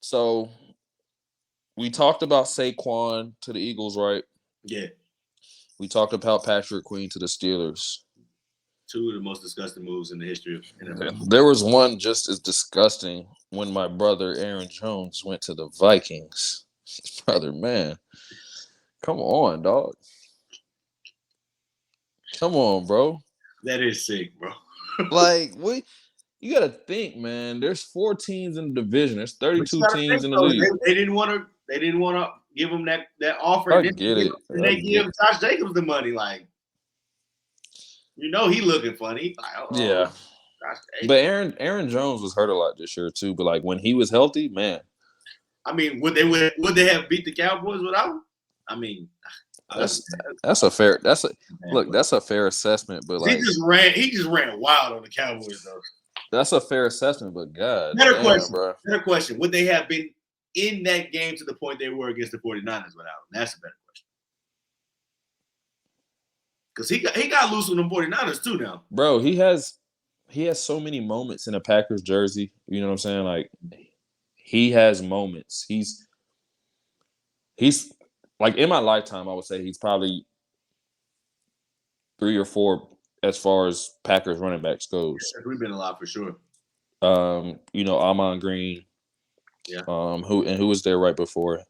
So we talked about Saquon to the Eagles, right? Yeah. We talked about Patrick Queen to the Steelers. 2 of the most disgusting moves in the history of NFL. There was one just as disgusting when my brother Aaron Jones went to the Vikings. Brother, man. Come on, dog. Come on, bro. That is sick, bro. Like, you got to think, man. There's 4 teams in the division. There's 32 teams in the league. They didn't want to give him that offer. I get it. And they give Josh Jacobs the money. Like, he looking funny. Like, yeah. But Aaron Jones was hurt a lot this year too. But like when he was healthy, man. I mean, would they have beat the Cowboys without him? I mean, that's a fair assessment. But like he just ran wild on the Cowboys though. That's a fair assessment, but God. Better question. Would they have been in that game to the point they were against the 49ers without him? That's a better question. Because he got loose with them 49ers too now. Bro, he has so many moments in a Packers jersey. You know what I'm saying? Like he has moments. He's like in my lifetime, I would say he's probably 3 or 4 as far as Packers running backs goes. Yeah, we've been a lot for sure. Ahman Green. Yeah. Who was there right before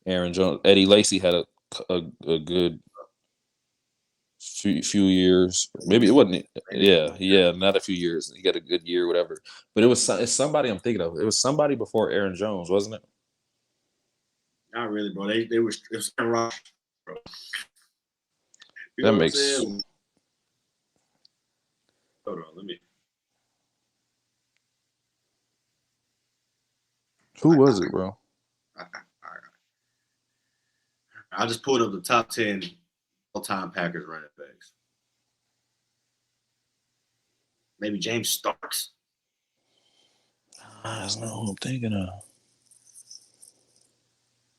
Aaron Jones? Eddie Lacy had a good few years. Maybe it wasn't. Yeah, not a few years. He got a good year, whatever. But it's somebody I'm thinking of. It was somebody before Aaron Jones, wasn't it? Not really, bro. It was rough, bro. That makes sense. Hold on, let me. Who was it, bro? I just pulled up the top 10 all-time Packers running backs. Maybe James Starks. That's not who I'm thinking of.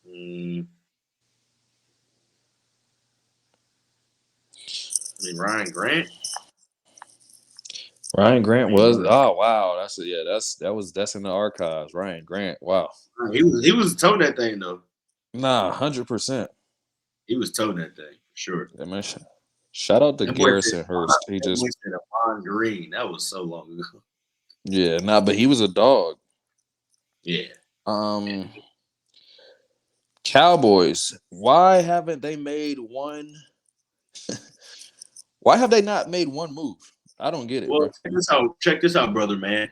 I mean Ryan Grant. Ryan Grant was. Oh wow, that's in the archives. Ryan Grant. Wow. He was toting that thing though. Nah, 100%. He was toting that thing for sure. I mean, shout out to Garrison Hurst. He just said Amon Green. That was so long ago. Yeah, but he was a dog. Yeah. Cowboys. Why haven't they made one? Why have they not made one move? I don't get it, Well, bro. Check this out, brother, man.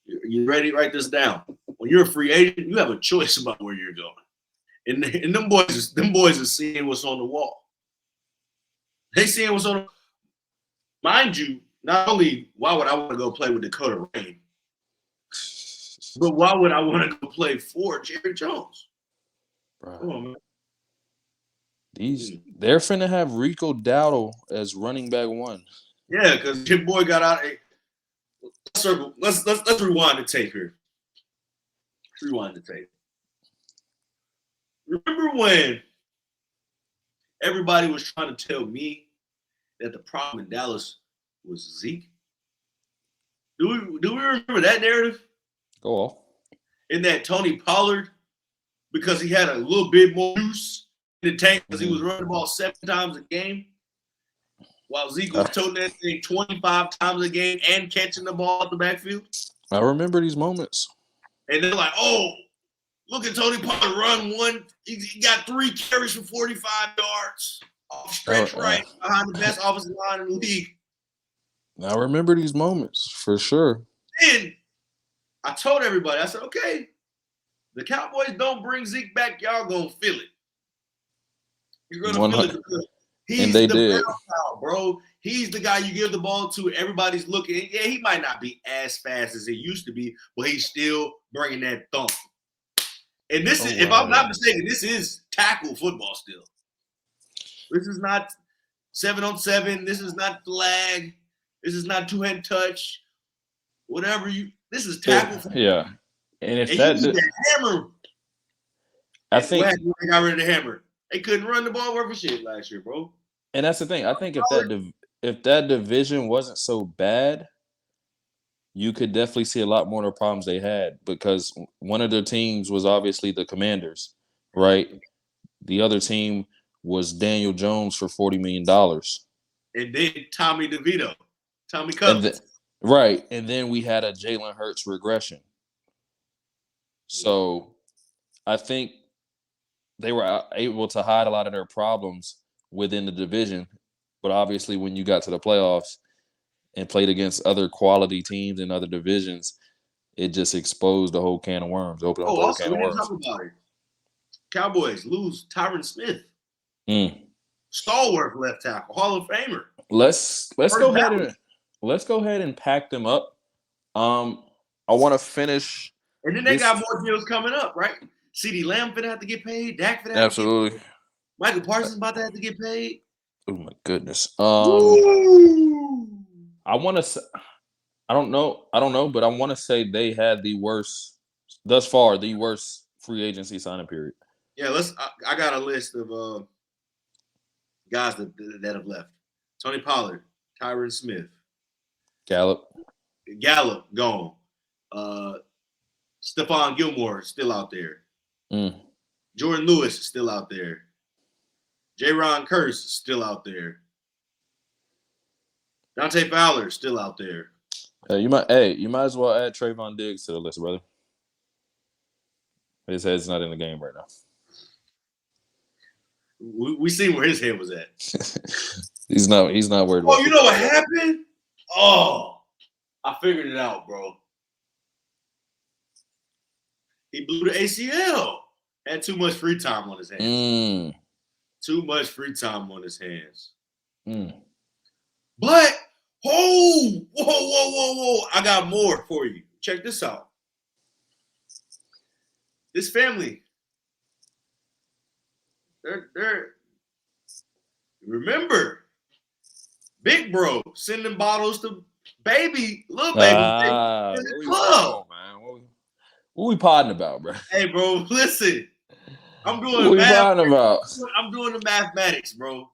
You ready? Write this down. When you're a free agent, you have a choice about where you're going. And them boys are seeing what's on the wall. They seeing what's on. Mind you, not only why would I want to go play with Dakota Rain, but why would I want to go play for Jerry Jones? Bro. Come on, man. They're finna have Rico Dowdle as running back one. Yeah, because your boy got out. Let's rewind the tape here. Rewind the tape. Remember when everybody was trying to tell me that the problem in Dallas was Zeke? Do we remember that narrative? Go off. In that Tony Pollard, because he had a little bit more juice in the tank because he was running the ball 7 times a game, while Zeke was toting that thing 25 times a game and catching the ball at the backfield. I remember these moments. And they're like, oh, look at Tony Pollard run one. He got 3 carries for 45 yards off stretch right behind the best offensive line in the league. I remember these moments for sure. And I told everybody, I said, okay, the Cowboys don't bring Zeke back, y'all gonna feel it. You're gonna feel it because he's the bell, bro. He's the guy you give the ball to. Everybody's looking. Yeah, he might not be as fast as he used to be, but he's still bringing that thump. And this is, if I'm not mistaken, this is tackle football still. This is not 7-on-7. This is not flag. This is not two-hand touch. Whatever you. This is tackle football. Yeah. And if that hammer. I think they got rid of the hammer. They couldn't run the ball worth of shit last year, bro. And that's the thing. I think if that division wasn't so bad, you could definitely see a lot more of the problems they had because one of their teams was obviously the Commanders, right? The other team was Daniel Jones for $40 million. And then Tommy DeVito, Tommy Cup. Right. And then we had a Jalen Hurts regression. So I think they were able to hide a lot of their problems within the division. But obviously, when you got to the playoffs and played against other quality teams in other divisions, it just exposed the whole can of worms. Opened up the whole can of worms. Talk about it. Cowboys lose Tyron Smith. Stalwart left tackle, Hall of Famer. Let's go ahead and pack them up. I want to finish. And then they got more deals coming up, right? CeeDee Lamb finna have to get paid. Dak finna have absolutely. To get paid. Michael Parsons about to have to get paid. Oh my goodness. I want to say, I don't know, but I want to say they had the worst free agency signing period. Yeah, I got a list of guys that have left. Tony Pollard, Tyron Smith, Gallup gone. Stephon Gilmore still out there. Jordan Lewis still out there. J-Ron Kearse still out there. Dante Fowler still out there. You might as well add Trayvon Diggs to the list, brother. His head's not in the game right now. We see where his head was at. He's not worried about. Oh, you know what happened? Oh, I figured it out, bro. He blew the ACL. Had too much free time on his hands. Too much free time on his hands. But Oh, whoa. I got more for you. Check this out. This family, they're remember, Big Bro sending bottles to little baby in the Where we, come club. on, man. What we potting about, bro? Hey, bro, listen. I'm What doing we math. potting about? I'm doing the mathematics, bro.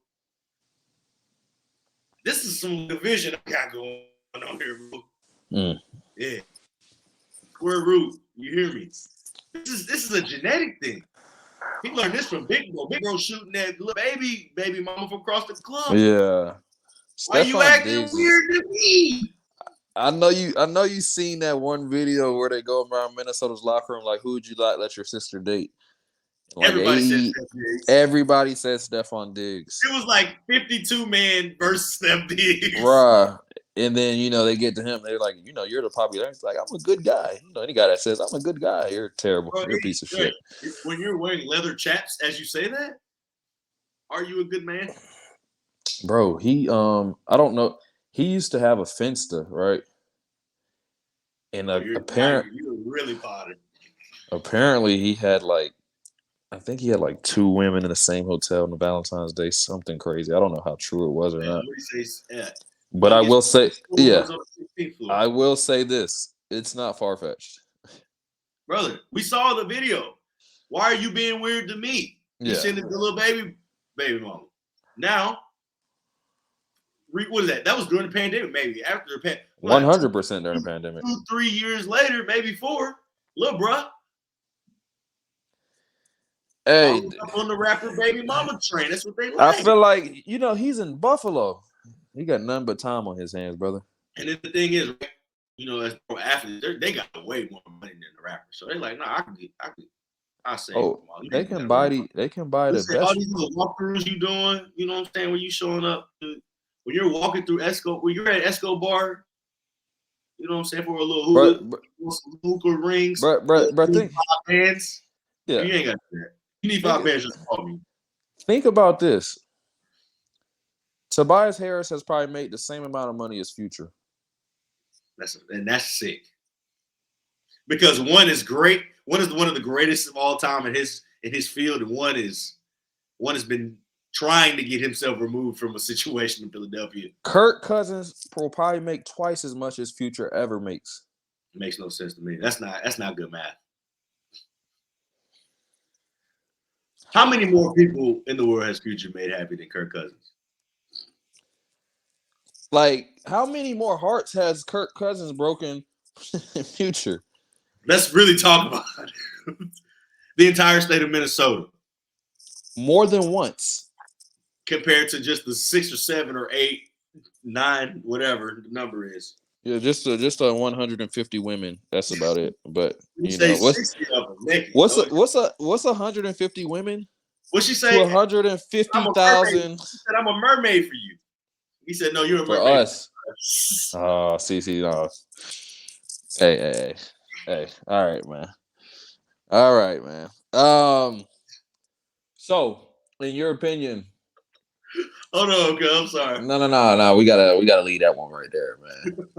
This is some division I got going on here, bro. Yeah. Square root. You hear me? This is a genetic thing. He learned this from Big Bro. Big Bro shooting that little baby mama from across the club. Yeah. Why you Stephon acting Diggs weird to me? I know you seen that one video where they go around Minnesota's locker room like, who would you like let your sister date? Like Everybody said Steph Diggs. everybody said Stephon Diggs. It was like 52 man versus Steph Diggs. Right. And then, they get to him. They're like, you're the popular. He's like, I'm a good guy. Any guy that says, I'm a good guy, you're terrible. Bro, You're a piece of shit. When you're wearing leather chaps as you say that, are you a good man? Bro, he, I don't know. He used to have a Finsta, right? And you're really potted. Apparently he had I think he had 2 women in the same hotel on the Valentine's Day, something crazy. I don't know how true it was or not. But I will say, I will say this. It's not far-fetched. Brother, we saw the video. Why are you being weird to me? You sending the little baby mama. Now, what is that? That was during the pandemic, maybe. After the pandemic. 100% during the pandemic. 2-3 years later, maybe 4. Little bruh. Hey, up on the rapper baby mama train. That's what they like. I feel like he's in Buffalo. He got nothing but time on his hands, brother. And then the thing is, as pro athletes, they got way more money than the rappers. So they're like, nah, I say, they can buy the best. All these little walkthroughs you doing, you know what I'm saying? When you showing up, when you're walking through when you're at Escobar, you know what I'm saying, for a little hookah rings, think 5 bands. Yeah, you ain't got that. You need 5 bands just to call me. Think about this. Tobias Harris has probably made the same amount of money as Future. That's sick. Because one is great. One is one of the greatest of all time in his field, and one has been trying to get himself removed from a situation in Philadelphia. Kirk Cousins will probably make twice as much as Future ever makes. It makes no sense to me. That's not good math. How many more people in the world has Future made happy than Kirk Cousins? How many more hearts has Kirk Cousins broken in Future? Let's really talk about it. The entire state of Minnesota. More than once. Compared to just the 6 or 7 or 8, 9, whatever the number is. Yeah, just 150 women. That's about it. But what's 150 women? What'd she say? 150,000. She said, "I'm a mermaid for you." He said, "No, you're a mermaid for us." Oh, see, no. Hey. All right, man. So, in your opinion. Oh no, okay, I'm sorry. No. We gotta leave that one right there, man.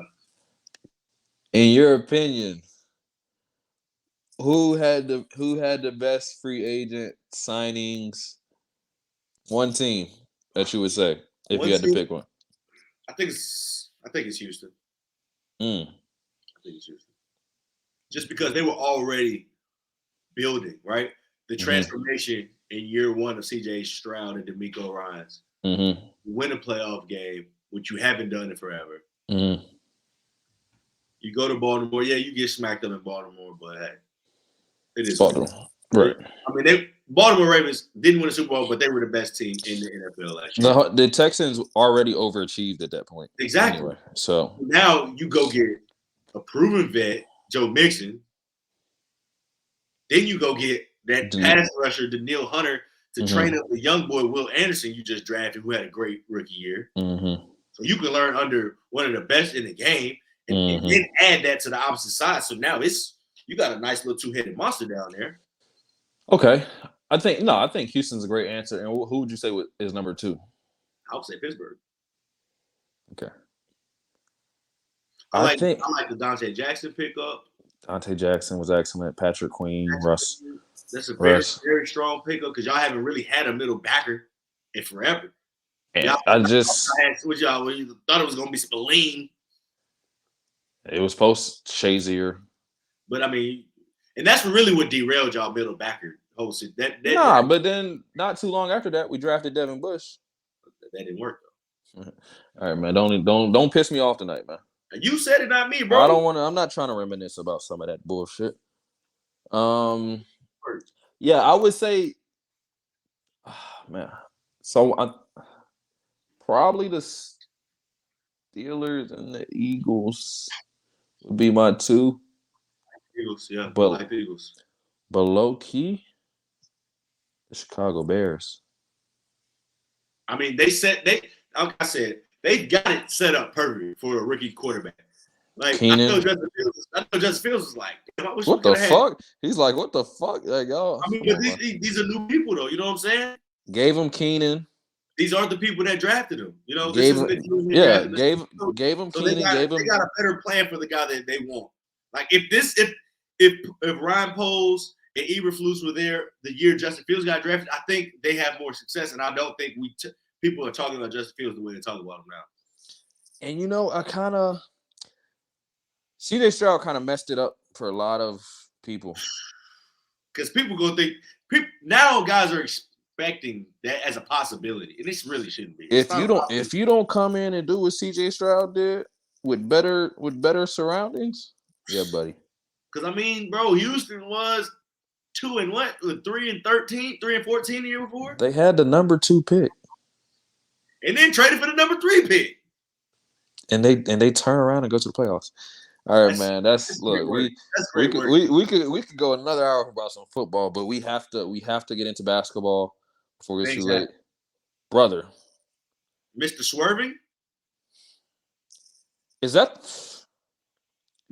In your opinion, who had the best free agent signings? One team that you would say if you had to pick one. I think it's Houston. I think it's Houston. Just because they were already building, right? The transformation in year 1 of CJ Stroud and DeMeco Ryans. Win a playoff game, which you haven't done it forever. You go to Baltimore, you get smacked up in Baltimore, but hey, it is Baltimore. Right. I mean, Baltimore Ravens didn't win a Super Bowl, but they were the best team in the NFL last year. The Texans already overachieved at that point. Exactly. Anyway, so now you go get a proven vet, Joe Mixon. Then you go get that pass rusher, Danielle Hunter, to train up the young boy, Will Anderson, you just drafted, who had a great rookie year. So you can learn under one of the best in the game and then add that to the opposite side. So now you got a nice little 2-headed monster down there. Okay. I think Houston's a great answer. And who would you say is number 2? I would say Pittsburgh. Okay. I think I like the Dante Jackson pickup. Dante Jackson was excellent. Patrick Queen, Russ, That's a very, Russ. very strong pickup because y'all haven't really had a middle backer in forever. And Y'all I just had what y'all when you thought it was gonna be Spillane, it was post Shazier. but I mean, and that's really what derailed y'all middle backer hosted. But then not too long after that, we drafted Devin Bush. That didn't work though. All right, man. Don't piss me off tonight, man. You said it, not me, bro. I don't want to. I'm not trying to reminisce about some of that bullshit. Yeah, I would say, man. So probably the Steelers and the Eagles would be my two. Eagles, yeah, but like Eagles. But low key, the Chicago Bears. I mean, like I said, they got it set up perfect for a rookie quarterback. Like Keenan. I know Justin Fields was like, what the fuck? He's like, what the fuck? Like, oh, I mean, but these are new people though. You know what I'm saying? Gave him Keenan. These aren't the people that drafted him. You know, gave him Keenan. Gave him. They got a better plan for the guy that they want. Like if Ryan Poles and Eberflus were there the year Justin Fields got drafted, I think they have more success. And I don't think people are talking about Justin Fields the way they talk about him now. And I kind of CJ Stroud kind of messed it up for a lot of people. Because people go think now guys are expecting that as a possibility, and this really shouldn't be. If you don't come in and do what CJ Stroud did with better surroundings, yeah, buddy. Because I mean, bro, Houston was 3-13, 3-14 the year before. They had the number 2 pick, and then traded for the number 3 pick. And they turn around and go to the playoffs. All right, man. We could go another hour about some football, but we have to get into basketball before it's too late, brother. Mr. Swerving, is that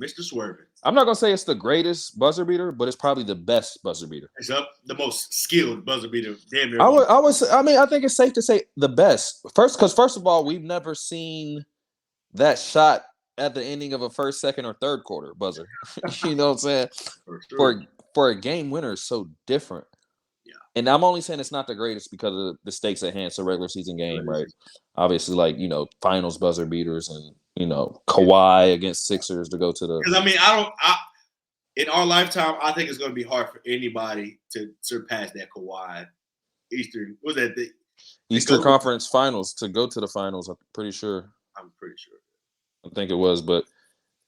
Mr. Swerving? I'm not gonna say it's the greatest buzzer beater, but it's probably the best buzzer beater. It's the most skilled buzzer beater. Damn near. I think it's safe to say the best. First of all, we've never seen that shot at the ending of a first, second, or third quarter buzzer. You know what I'm saying? For a game winner is so different. Yeah. And I'm only saying it's not the greatest because of the stakes at hand. It's a regular season game, right? Obviously, like, finals buzzer beaters and, Kawhi against Sixers to go to the. Because, I mean, in our lifetime, I think it's going to be hard for anybody to surpass that Kawhi Eastern. Was that the Eastern Conference Finals to go to the finals? I'm pretty sure. I think it was, but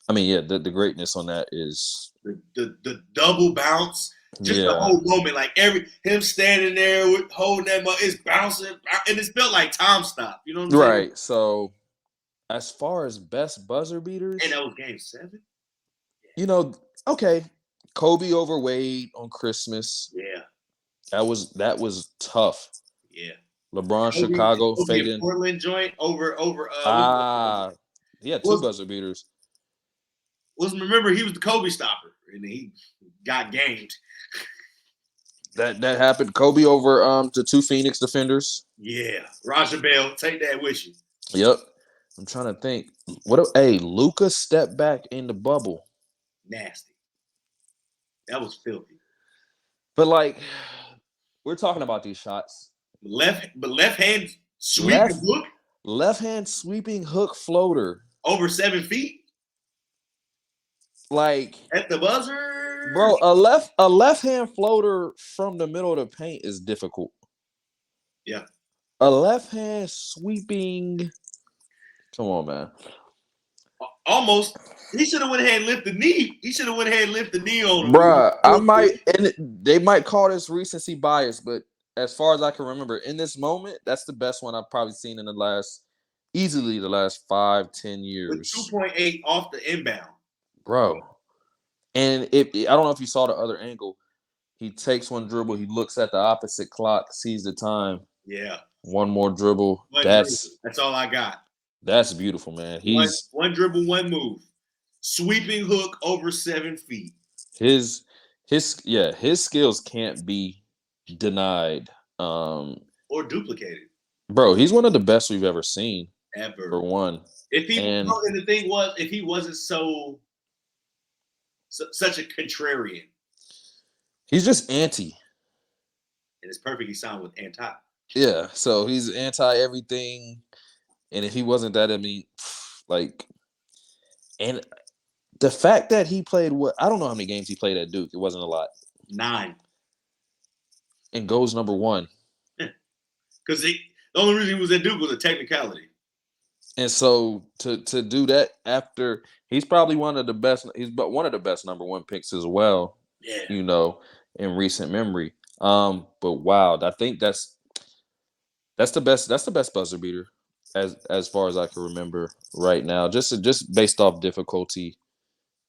I mean, yeah, the greatness on that is the double bounce, just the whole moment, like him standing there with holding that, it's bouncing, and it felt like time stop. You know what I'm saying? Right. So, as far as best buzzer beaters, and that was Game 7. Okay, Kobe over Wade on Christmas. Yeah, that was tough. Yeah. LeBron Chicago fading. Portland joint over. Yeah, 2 buzzer beaters. Remember, he was the Kobe stopper, and he got gamed. That happened. Kobe over the 2 Phoenix defenders. Yeah, Raja Bell, take that with you. Yep. I'm trying to think. Luka stepped back in the bubble. Nasty. That was filthy. But we're talking about these shots. Left hand sweeping hook. Left hand sweeping hook floater. Over 7 feet. At the buzzer. Bro, a left hand floater from the middle of the paint is difficult. Yeah. A left hand sweeping. Come on, man. Almost. He should have went ahead and lifted the knee. He should have went ahead and lifted the knee on him. Bruh, they might call this recency bias, but as far as I can remember, in this moment, that's the best one I've probably seen in the last 5-10 years. With 2.8 off the inbound. Bro. And I don't know if you saw the other angle. He takes one dribble, he looks at the opposite clock, sees the time. Yeah. One more dribble. That's all I got. That's beautiful, man. He's one dribble, one move. Sweeping hook over 7 feet. His skills can't be denied. Or duplicated. Bro, he's one of the best we've ever seen. Ever. For one. If he, And and the thing was, if he wasn't such a contrarian, he's just anti. and it's perfect. He sound with anti. Yeah, so he's anti everything. And if he wasn't that, I mean, like, and the fact that he played I don't know how many games he played at Duke. It wasn't a lot. 9. And goes number 1. Because the only reason he was at Duke was a technicality. And so to do that after he's probably one of the best. He's one of the best number 1 picks as well. Yeah. You know, in recent memory. But wow, I think that's the best. That's the best buzzer beater as far as I can remember right now. Just based off difficulty.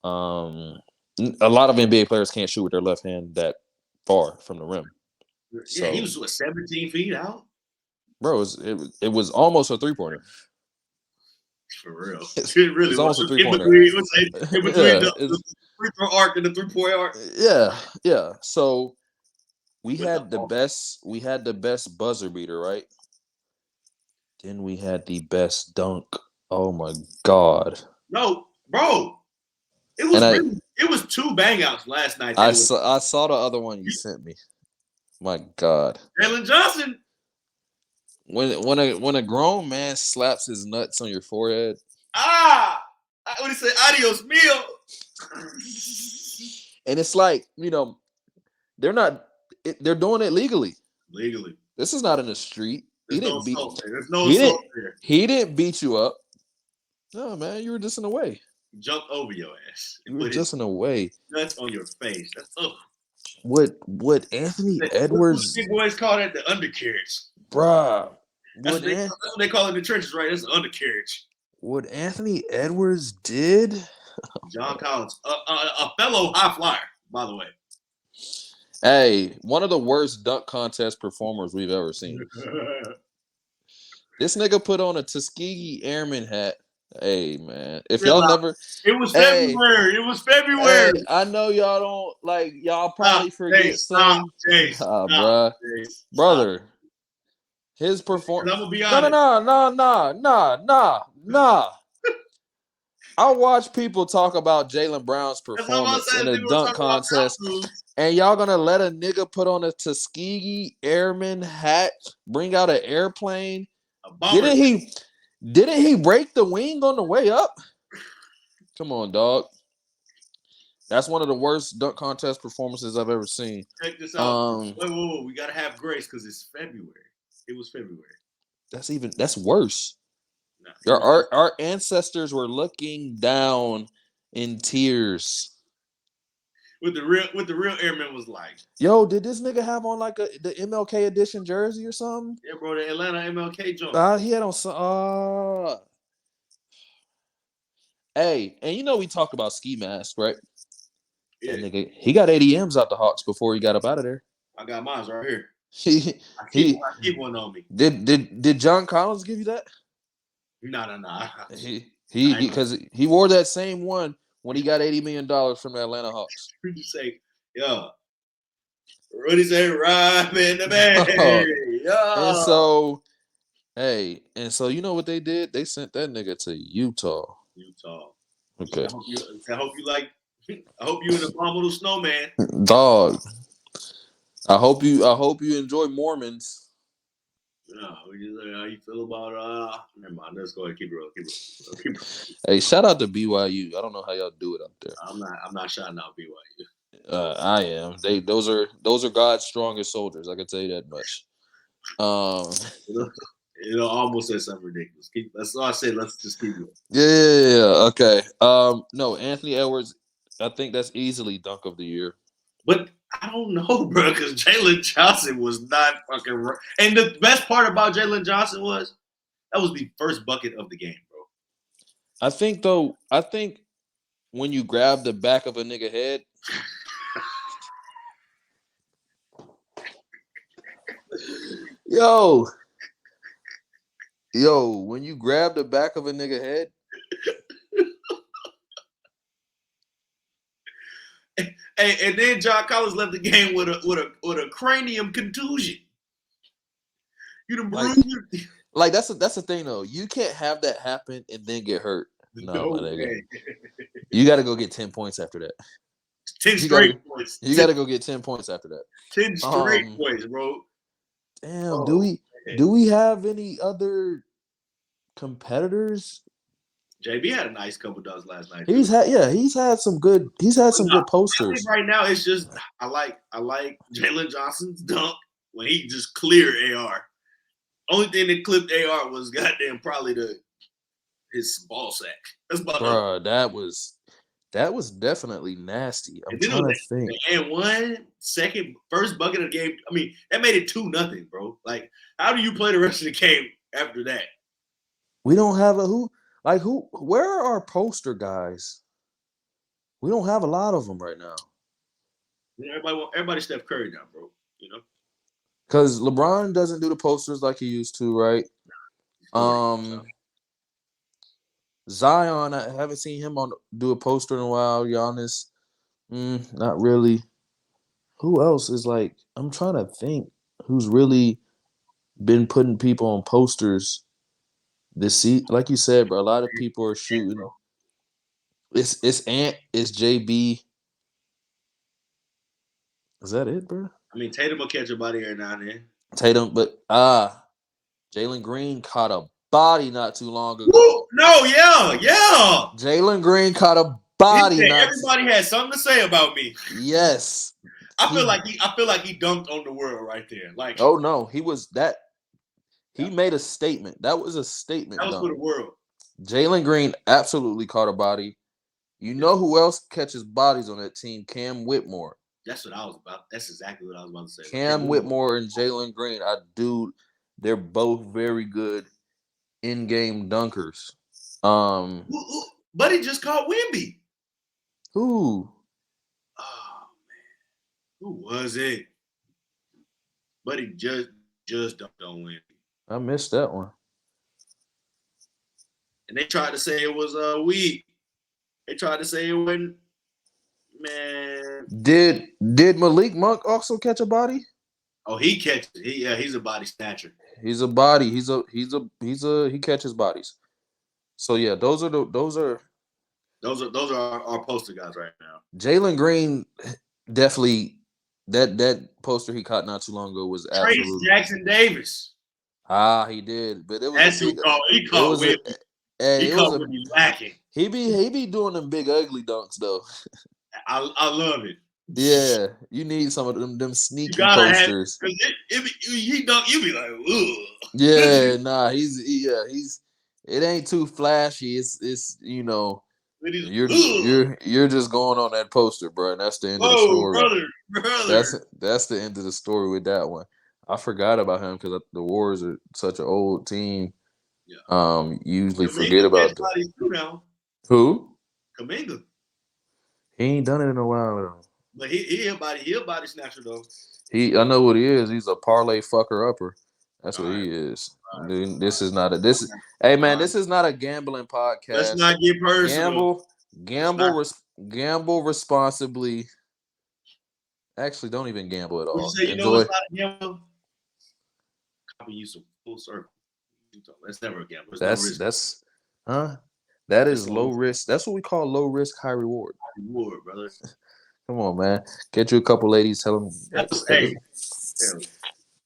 A lot of NBA players can't shoot with their left hand that far from the rim. Yeah, So, he was 17 feet out. Bro, it was almost a 3-pointer. For real. It really was almost a 3-pointer. In between the free throw arc and the 3-point arc. Yeah. So we had the best buzzer beater, right? Then we had the best dunk. Oh my God. No, bro. It was 2 bang outs last night. I saw the other one you sent me. My God. Jalen Johnson. When a grown man slaps his nuts on your forehead. What do you say? Adios mio. And it's like, they're doing it legally. Legally. This is not in the street. There's no assault there. He didn't beat you up. No, man, you were just in the way. He jumped over your ass. You were just in the way. Nuts on your face. That's Would Anthony Edwards? Big boys call that the undercarriage. Bruh. That's what they call it in the trenches, right? That's the undercarriage. What Anthony Edwards did? John Collins, a fellow high flyer, by the way. Hey, one of the worst dunk contest performers we've ever seen. This nigga put on a Tuskegee Airman hat. Hey, man. If y'all never... It was February. It was February. Hey, I know y'all don't... Like, y'all probably forget some... Bruh. Brother. His performance... I'm going to be honest. Nah. I watch people talk about Jaylen Brown's performance in a dunk contest, and y'all gonna let a nigga put on a Tuskegee Airman hat, bring out an airplane? Didn't he break the wing on the way up? Come on, dog. That's one of the worst dunk contest performances I've ever seen. Check this out. Wait. We gotta have grace because it's February. It was February. That's worse. Our ancestors were looking down in tears. What the real airman was like. Yo, did this nigga have on like the MLK edition jersey or something? Yeah, bro, the Atlanta MLK joint. He had on some. Hey, and we talk about ski mask, right? Yeah. That nigga, he got ADMs out the Hawks before he got up out of there. I got mine right here. I keep one on me. Did John Collins give you that? No. Because he wore that same one when he got $80 million from the Atlanta Hawks. You say, yo, Rudy said, "Ride in the bag." And so you know what they did? They sent that nigga to Utah. Okay. I hope you an abominable snowman. Dog. I hope you enjoy Mormons. No, how you feel about never mind. Let's go ahead. Keep it real. Hey, shout out to BYU. I don't know how y'all do it up there. I'm not shouting out BYU. I am. Those are God's strongest soldiers. I can tell you that much. Almost said something ridiculous. That's all I said. Let's just keep it. Yeah. Okay. No, Anthony Edwards. I think that's easily dunk of the year. But I don't know, bro, because Jalen Johnson was not fucking right. And the best part about Jalen Johnson was that was the first bucket of the game, bro. I think when you grab the back of a nigga head, yo, when you grab the back of a nigga head. Hey, and then John Collins left the game with a cranium contusion. You the Like that's the thing though. You can't have that happen and then get hurt. No, my nigga. way. You got to go get 10 points after that. 10 straight points. You got to go get 10 points after that. 10 straight points, bro. Damn. Do we have any other competitors? JB had a nice couple dunks last night. He's had some good posters. Right now, it's just I like Jalen Johnson's dunk when he just cleared AR. Only thing that clipped AR was goddamn probably his ball sack. That's about Bruh, that was definitely nasty. I'm trying to think. And first bucket of the game. I mean, that made it 2-0, bro. Like, how do you play the rest of the game after that? We don't have where are our poster guys? We don't have a lot of them right now. Everybody Steph Curry now, bro. You know? Because LeBron doesn't do the posters like he used to, right? Zion, I haven't seen him do a poster in a while. Giannis, not really. Who else is like? I'm trying to think who's really been putting people on posters this season. Like you said, bro, a lot of people are shooting. It's Ant, it's JB. Is that it, bro? I mean, Tatum will catch a body every now and then. Tatum, but Jalen Green caught a body not too long ago. Woo! No, yeah. Jalen Green caught a body. Everybody had something to say about me. Yes. I feel like he dunked on the world right there. Like, oh no, he was that. He made a statement. That was a statement. That was for the world. Jalen Green absolutely caught a body. You know who else catches bodies on that team? Cam Whitmore. That's what I was about. That's exactly what I was about to say. Cam Whitmore and Jalen Green. They're both very good in-game dunkers. Buddy just caught Wemby. Who? Oh man, who was it? Buddy just dunked on Wemby. I missed that one. And they tried to say it was weak. They tried to say it wasn't. Man, did Malik Monk also catch a body? Oh, he catches. He's a body snatcher. He's a body. He catches bodies. So yeah, those are our poster guys right now. Jalen Green definitely that poster he caught not too long ago was Trace absolutely Jackson Davis. He did, but it was that's who he caught Whip. He caught Whip lacking. He be doing them big ugly dunks though. I love it. Yeah, you need some of them sneaky posters. He dunk, you be like, ugh. Yeah, nah, he's it ain't too flashy. It's you're just going on that poster, bro, and that's the end of the story. Brother. That's the end of the story with that one. I forgot about him because the Warriors are such an old team. Yeah. Usually forget about them. Who? Kuminga. He ain't done it in a while though. But he a body snatcher though. I know what he is. He's a parlay fucker upper. That's what he is. Dude, this is not a gambling podcast. Let's not get personal. Gamble responsibly. Actually, don't even gamble at all. You say, it's not a gamble? Copy you some full circle. That's never a gamble. That is low risk. That's what we call low risk, high reward. High reward, brother. Come on, man. Get you a couple ladies. Tell them.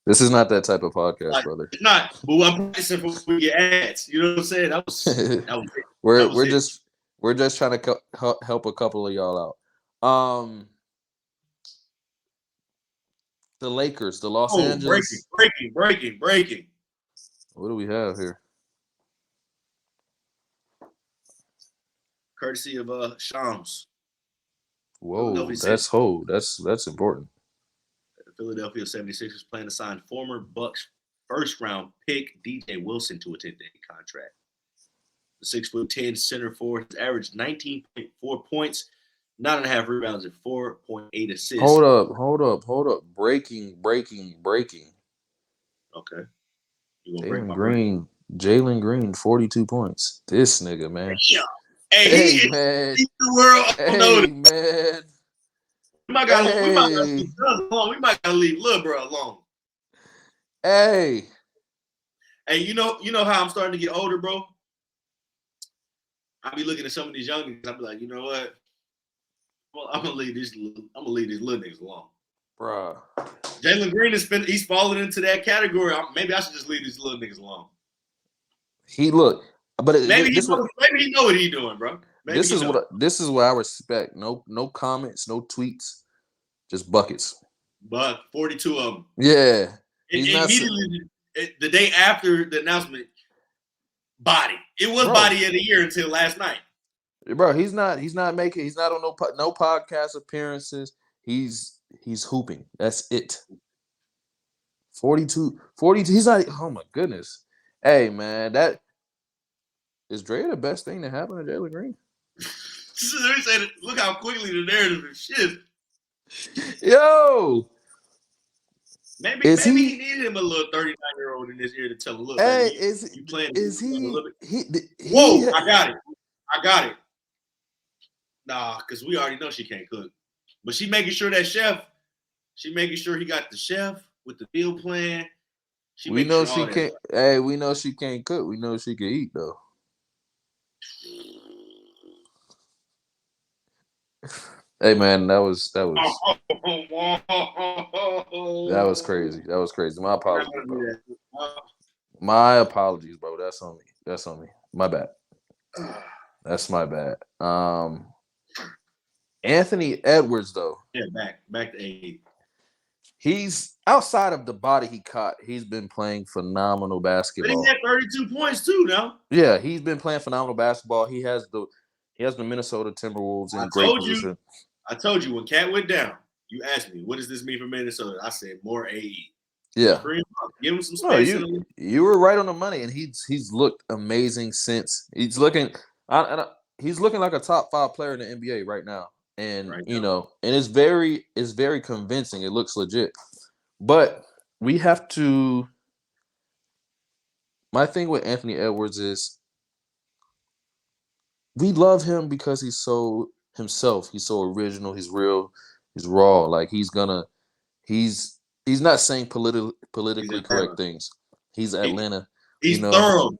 This is not that type of podcast, brother. It's not. But I'm pricing for your ads. You know what I'm saying? That was it. We're just trying to help a couple of y'all out. The Lakers, the Los Angeles. Breaking. What do we have here? Courtesy of Shams. Whoa, that's important. The Philadelphia 76ers plan to sign former Bucks first-round pick DJ Wilson to a 10-day contract. The 6'10" center forward has averaged 19.4 points, 9.5 rebounds, and 4.8 assists. Hold up. Breaking. Okay. Jalen Green, 42 points. This nigga, man. Yeah. Hey, man. He's the world. Hey, man. We might gotta leave Lil bro alone. Hey. Hey, you know how I'm starting to get older, bro? I be looking at some of these young niggas. I be like, you know what? Well, I'm gonna leave these little niggas alone. Bruh. Jalen Green he's falling into that category. Maybe I should just leave these little niggas alone. Maybe he know what he's doing, bro. This is what I respect. No comments, no tweets, just buckets. But 42 of them. Yeah. Immediately the day after the announcement, body. It was body of the year until last night. Bro, he's not on no podcast appearances. He's hooping. That's it. 42. He's not. Oh my goodness. Hey man, that is Dre the best thing to happen to Jalen Green. Look how quickly the narrative is shifted. Yo. Maybe he needed him a little 39-year-old in this year to tell him, look, hey, you playing Whoa, I got it. Nah, because we already know she can't cook. But she making sure he got the chef with the meal plan. We know she can't. Hey, we know she can't cook. We know she can eat though. Hey man, that was crazy. That was crazy. My apologies, bro. My apologies, bro. That's on me. My bad. That's my bad. Anthony Edwards, though. Yeah, back to 8. He's outside of the body he caught. He's been playing phenomenal basketball. But he had 32 points too now. Yeah, he's been playing phenomenal basketball. He has the Minnesota Timberwolves in great position. I told you when Cat went down, you asked me, what does this mean for Minnesota? I said more AE. Yeah. Give him some space. No, you were right on the money, and he's looked amazing since. He's looking like a top 5 player in the NBA right now. And and it's very convincing. It looks legit. But we have to. My thing with Anthony Edwards is we love him because he's so himself. He's so original. He's real. He's raw. Like he's not saying politically correct things. He's Atlanta. He's thorough.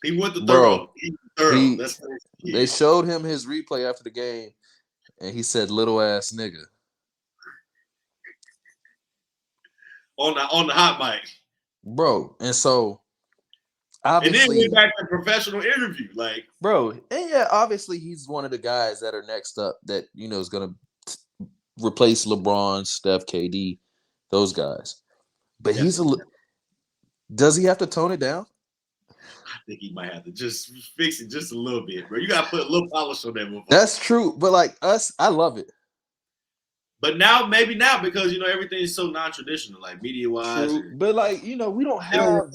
He went to thorough. He's thorough. They showed him his replay after the game, and he said, "Little ass nigga." On the hot mic, bro. And so, obviously, and then went back to professional interview, like, bro. And yeah, obviously, he's one of the guys that are next up that is gonna replace LeBron, Steph, KD, those guys. But does he have to tone it down? I think he might have to just fix it just a little bit, bro. You gotta put a little polish on that motherfucker. That's true, but like us, I love it. But maybe now because everything's so non-traditional, like media-wise. But like we don't have.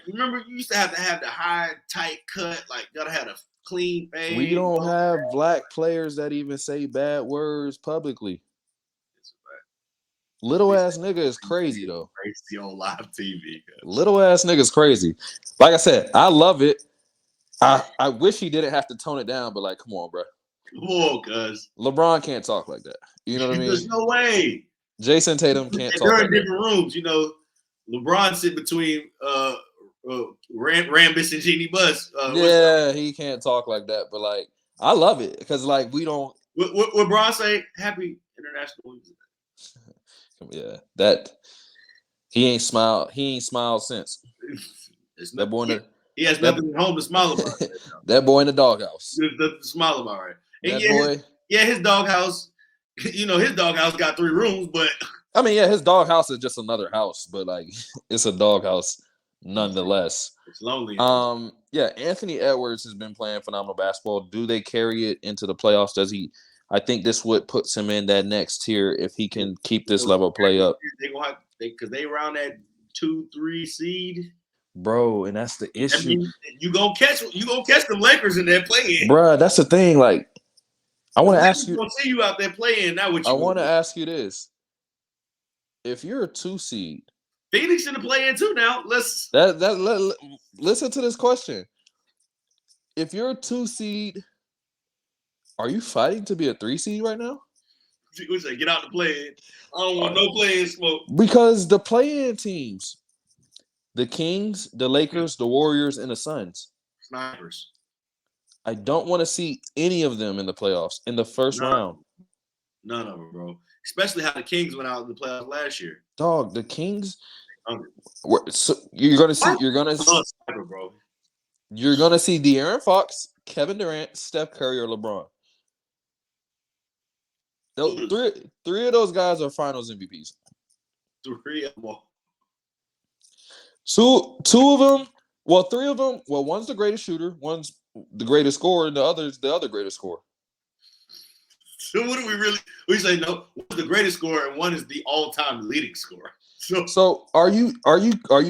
Remember, you used to have the high, tight cut, like gotta have a clean fade. We don't have black players that even say bad words publicly. Little ass nigga is crazy though. Crazy on live TV. Little ass nigga is crazy. Like I said, I love it. I wish he didn't have to tone it down, but like, come on, bro. Come on, cuz. LeBron can't talk like that. You know what I mean? There's no way. Jason Tatum can't talk like that. They're in different rooms. LeBron sit between Rambus and Jeannie Buss. He can't talk like that. But like, I love it because like we don't. What LeBron say? Happy International Women's Day. Yeah, that he ain't smiled. He ain't smiled since. That boy he has nothing at home to smile about. That boy in the doghouse. There's nothing to smile about, right? And boy. His doghouse. His doghouse got 3 rooms, but I mean, yeah, his doghouse is just another house, but like it's a doghouse nonetheless. It's lonely. Yeah, Anthony Edwards has been playing phenomenal basketball. Do they carry it into the playoffs? Does he? I think this would puts him in that next tier if he can keep this level of play up. Because they around that 2-3 seed, bro, and that's the issue. I mean, you gonna catch the Lakers in there playing, bro. That's the thing. Like, I want to ask you. Gonna see you out there playing now. I want to ask you this: if you're a 2 seed, Phoenix in the play-in too. Now listen to this question. If you're a 2 seed. Are you fighting to be a 3 seed right now? We say get out the play-in. I don't want no play-in smoke. Because the play-in teams, the Kings, the Lakers, the Warriors, and the Suns. Snipers. I don't want to see any of them in the playoffs in the first round. None of them, bro. Especially how the Kings went out in the playoffs last year. Dog, the Kings. So you're gonna see. Sniper, bro. You're gonna see De'Aaron Fox, Kevin Durant, Steph Curry, or LeBron. Three of those guys are Finals MVPs. Three of them. Two of them. Well, three of them. Well, one's the greatest shooter, one's the greatest scorer, and the other's the other greatest scorer. So what do we say? No, one's the greatest scorer, and one is the all-time leading scorer. So are you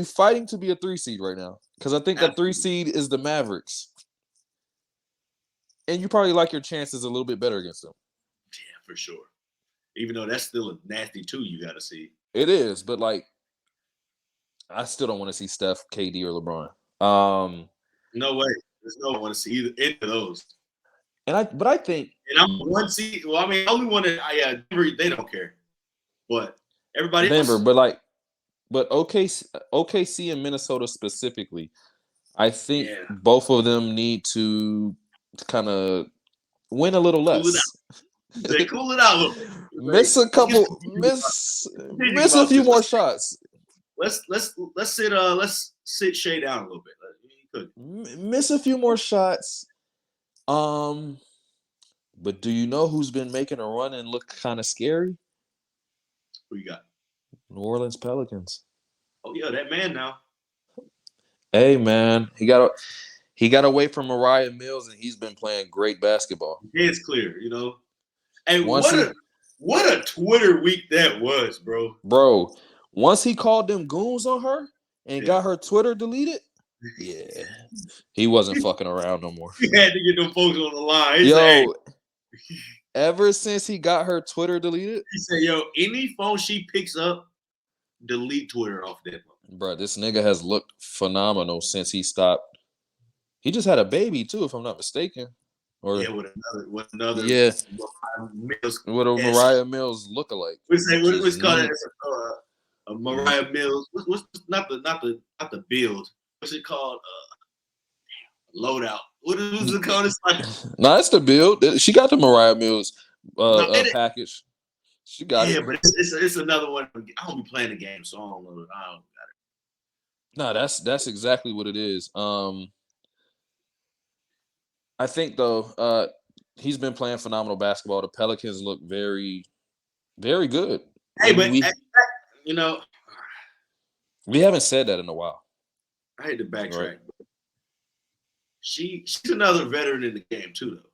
fighting to be a 3 seed right now? Because I think that 3 seed is the Mavericks, and you probably like your chances a little bit better against them. Yeah, for sure. Even though that's still a nasty 2, you got to see. It is, but like, I still don't want to see Steph, KD, or LeBron. No way. There's no one want to see any of those. But I think, and I'm 1 seed. Well, I mean, only one that Denver, they don't care, but everybody Denver, else. but OKC and Minnesota specifically, I think both of them need to kind of win a little less. They cool it out a little bit. Miss a few more shots. Let's sit Shea down a little bit. Miss a few more shots. But do you know who's been making a run and look kind of scary? Who you got? New Orleans Pelicans. Oh yeah, that man now. Hey man, he got away from Mariah Mills and he's been playing great basketball. It's clear, you know. Hey, what a Twitter week that was, bro. Bro, once he called them goons on her and got her Twitter deleted, he wasn't fucking around no more. He had to get them folks on the line. Ever since he got her Twitter deleted, he said, "Yo, any phone she picks up, delete Twitter off that phone." Bro, this nigga has looked phenomenal since he stopped. He just had a baby too, if I'm not mistaken. Or with another with a Mariah Mills lookalike. What's called a Mariah Mills? What's not the build? What's it called? Loadout. What is it called? It's like it's the build. She got the Mariah Mills package. She got it. Yeah, but it's another one. I don't be playing the game, so I don't know. I don't got it. No, that's exactly what it is. I think though, he's been playing phenomenal basketball. The Pelicans look very, very good. Hey, but you know, we haven't said that in a while. I hate to backtrack. Right. She's another veteran in the game too, though.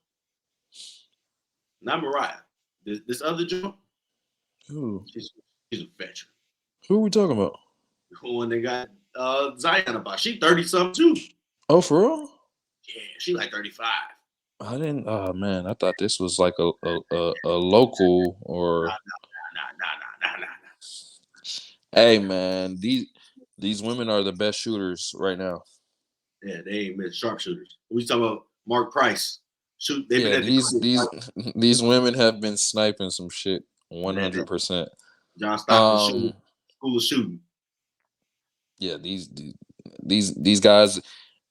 Not Mariah. This other joint. Who? She's a veteran. Who are we talking about? The one they got Zion about. She 30-something too. Oh, for real? Yeah, she like 35. I didn't. Oh man, I thought this was like a local or. Nah. Hey man, these women are the best shooters right now. Yeah, they ain't been sharpshooters. We talking about Mark Price. Shoot, these women have been sniping some shit 100%. John Stockton school of shooting. Yeah, these guys.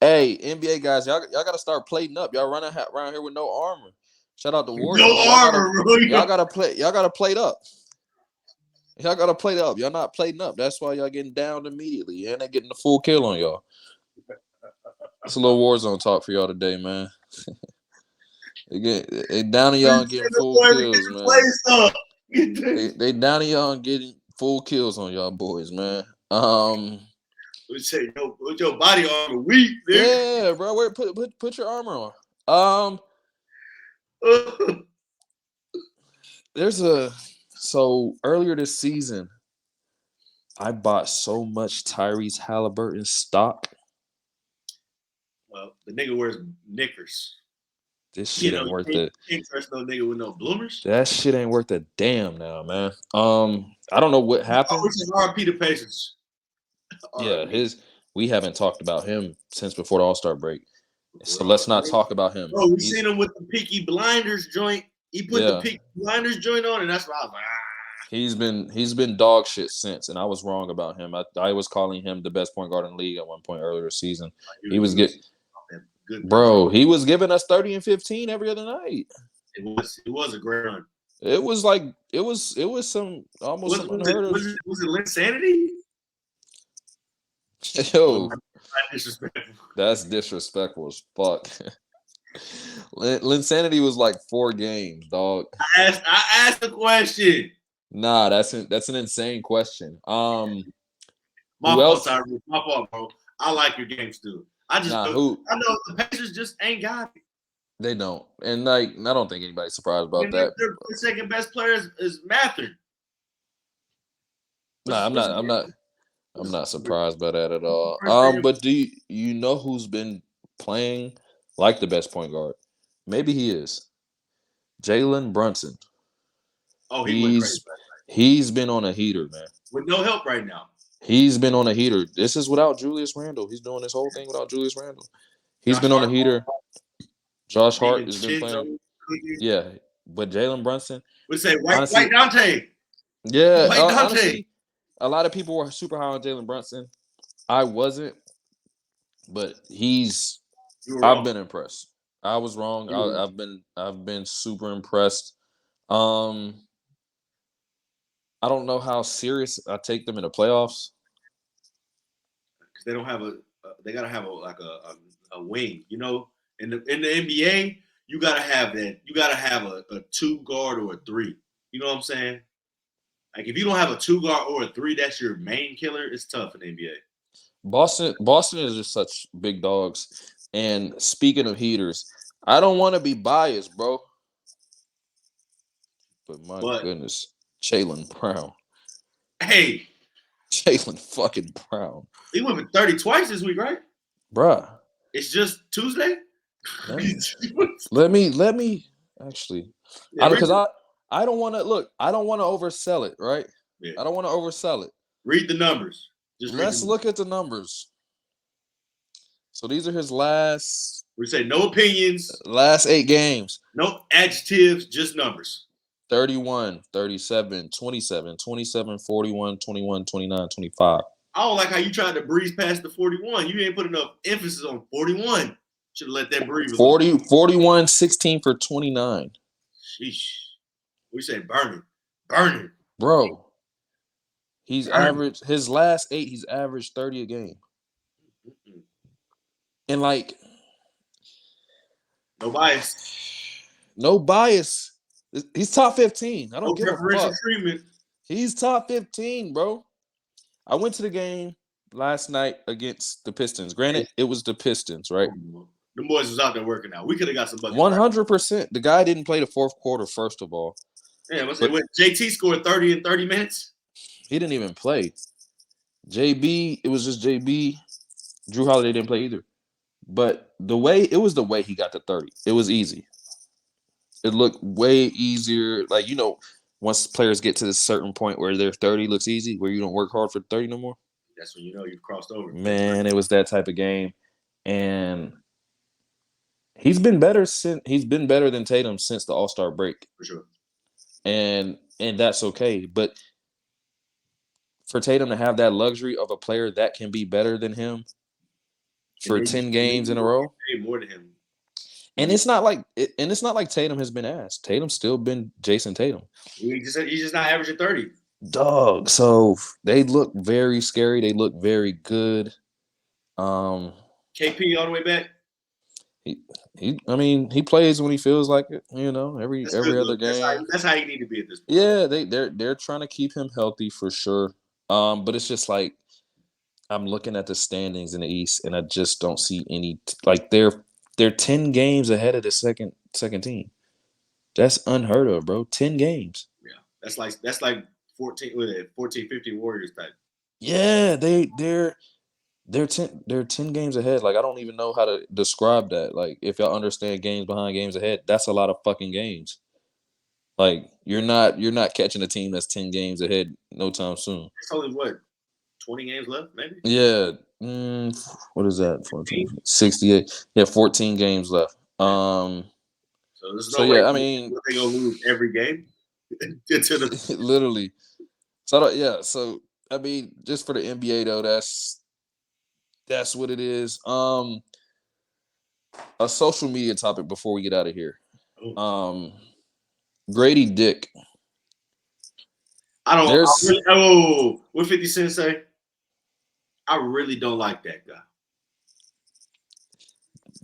Hey, NBA guys, y'all gotta start plating up. Y'all running around here with no armor. Shout out to Warriors. No armor, bro. Y'all gotta plate up. Y'all gotta plate up. Y'all not plating up. That's why y'all getting downed immediately, and they're getting the full kill on y'all. It's a little Warzone talk for y'all today, man. They down to y'all and getting full kills, man. They down to y'all and getting full kills on y'all boys, man. We say, with your body armor weak, nigga. Yeah, bro. Put your armor on. So earlier this season, I bought so much Tyrese Halliburton stock. Well, the nigga wears knickers. This shit ain't worth it. Can't trust no nigga with no bloomers. That shit ain't worth a damn now, man. I don't know what happened. RP to Patience. Yeah, we haven't talked about him since before the All-Star break. So let's not talk about him. Bro, we seen him with the Peaky Blinders joint. He put the Peaky Blinders joint on, and that's why I was like, He's been dog shit since, and I was wrong about him. I was calling him the best point guard in the league at one point earlier this season. He was he was giving us 30 and 15 every other night. It was a great run. It was some almost some unheard of. Was it Linsanity? Yo, that's disrespectful as fuck. Linsanity was like 4 games, dog. I asked a question. Nah, that's an insane question. My fault, bro. I like your game still. I know the Pacers just ain't got it. They don't, and like I don't think anybody's surprised about that. Their second best player is Mathurin. Nah, I'm not surprised by that at all. But do you know who's been playing like the best point guard? Maybe he is. Jalen Brunson. Oh, he's been on a heater, man. With no help right now. He's been on a heater. This is without Julius Randle. He's doing this whole thing without Julius Randle. He's been on a heater. Josh Hart has been playing. Yeah, but Jalen Brunson. We say White Dante. Yeah, honestly, a lot of people were super high on Jalen Brunson. I wasn't, but I've been impressed. I was wrong. I've been super impressed. I don't know how serious I take them in the playoffs because they don't have they gotta have a wing. You know, in the NBA, you gotta have that. You gotta have a 2 guard or a 3. You know what I'm saying? Like if you don't have a 2 guard or a 3, that's your main killer. It's tough in the NBA. Boston is just such big dogs. And speaking of heaters, I don't want to be biased, bro. But my goodness, Jaylen Brown. Hey. Jaylen fucking Brown. He went for 30 twice this week, right? Bruh. It's just Tuesday? Let me actually. Because I don't want to oversell it, right? Yeah. I don't want to oversell it. Read the numbers. Let's look at the numbers. So these are his last. We say no opinions. Last 8 games. No adjectives, just numbers. 31, 37, 27, 27, 41, 21, 29, 25. I don't like how you tried to breeze past the 41. You didn't put enough emphasis on 41. Should have let that breathe. 41, 16 for 29. Sheesh. We say burning. Bro, he's averaged his last 8. He's averaged 30 a game, and like no bias. He's top 15. I don't give a fuck. Treatment. He's top 15, bro. I went to the game last night against the Pistons. Granted, it was the Pistons, right? The boys was out there working out. We could have got some buckets. 100%. The guy didn't play the fourth quarter, first of all. Yeah, JT scored 30 in 30 minutes. He didn't even play. JB, it was just JB. Drew Holiday didn't play either. But the way he got to 30. It was easy. It looked way easier. Like, you know, once players get to this certain point where their 30 looks easy, where you don't work hard for 30 no more. That's when you know you've crossed over. Man, it was that type of game. And he's been better than Tatum since the All-Star break. For sure. And that's okay. But for Tatum to have that luxury of a player that can be better than him for 10 games in a row. More than him. And it's not like Tatum has been asked. Tatum's still been Jason Tatum. He's just not averaging 30. Dog. So they look very scary. They look very good. KP all the way back. He plays when he feels like it, you know, every other game. That's how you need to be at this point. Yeah, they're trying to keep him healthy for sure. But it's just like I'm looking at the standings in the East and I just don't see any they're 10 games ahead of the second team. That's unheard of, bro. 10 games. Yeah. That's like 14, 15 Warriors type. Yeah, they're 10 games ahead. Like, I don't even know how to describe that. Like, if y'all understand games behind games ahead, that's a lot of fucking games. Like, you're not catching a team that's 10 games ahead no time soon. It's only 20 games left, maybe? Yeah. What is that? 14, 68. Yeah, 14 games left. So there's no way I mean, they're gonna lose every game. into the Literally. So yeah. So I mean, just for the NBA though, that's what it is. A social media topic before we get out of here. Um, Grady Dick. I don't. There's What 50 Cent say? I really don't like that guy.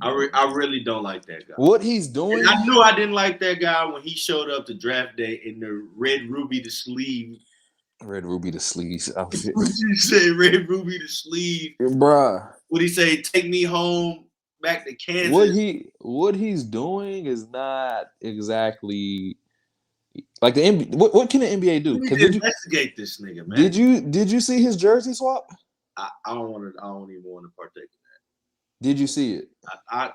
I really don't like that guy. What he's doing. And I knew I didn't like that guy when he showed up to draft day in the red ruby the sleeve. Red Ruby the sleeves outfit. What you say, red ruby the sleeve? Bruh. What he say? Take me home back to Kansas. What he's doing is not exactly like the NBA. What can the NBA do? We need to investigate this nigga, man. Did you see his jersey swap? I don't want to. I don't even want to partake in that. Did you see it? I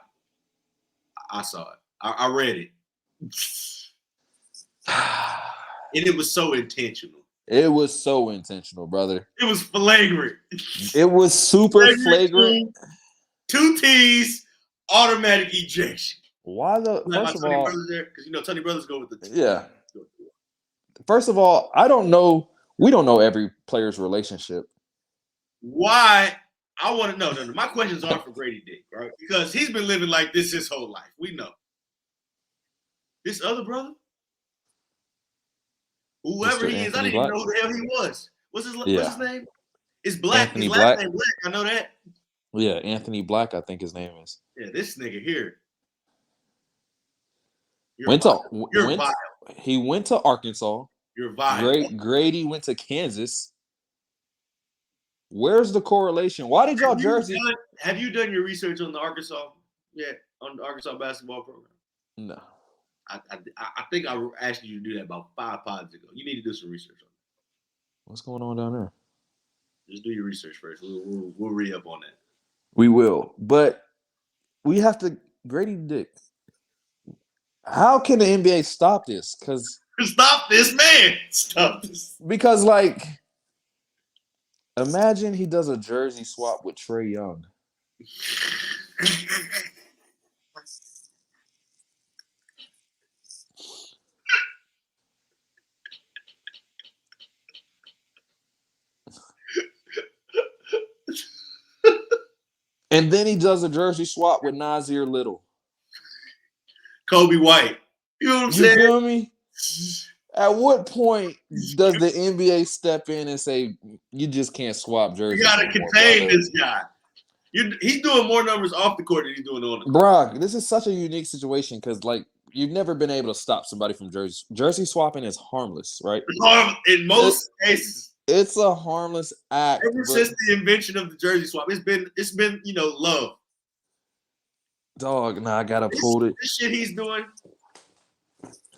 saw it. I read it, and it was so intentional. It was so intentional, brother. It was flagrant. It was super flagrant. 2 T's, automatic ejection. Why the first of all? Because Tony Brothers go with the yeah. First of all, I don't know. We don't know every player's relationship. Why? I want to know. No, my questions are for Grady Dick, right? Because he's been living like this his whole life. We know. This other brother, whoever he is, I didn't even know who the hell he was. What's his name? It's Black. Anthony his last name Black. I know that. Yeah, Anthony Black, I think his name is. Yeah, this nigga here. He went to Arkansas. You're vile. Grady went to Kansas. Where's the correlation? Why did y'all jersey? Have you done your research on the Arkansas? Yeah, on the Arkansas basketball program. No. I think I asked you to do that about 5 pods ago. You need to do some research on that. What's going on down there? Just do your research first. We'll read up on that. We will, but we have to Grady Dick. How can the NBA stop this? Stop this, man. Stop this. Because imagine he does a jersey swap with Trae Young. And then he does a jersey swap with Nasir Little. Kobe White. You know what I'm saying? You feel me? At what point does the NBA step in and say, you just can't swap jerseys? You got to contain this guy. He's doing more numbers off the court than he's doing on the court. Bro, this is such a unique situation because, you've never been able to stop somebody from jersey. Jersey swapping is harmless, right? In most cases. It's a harmless act. Ever since the invention of the jersey swap, it's been love. Dog, I gotta pull it. This shit he's doing,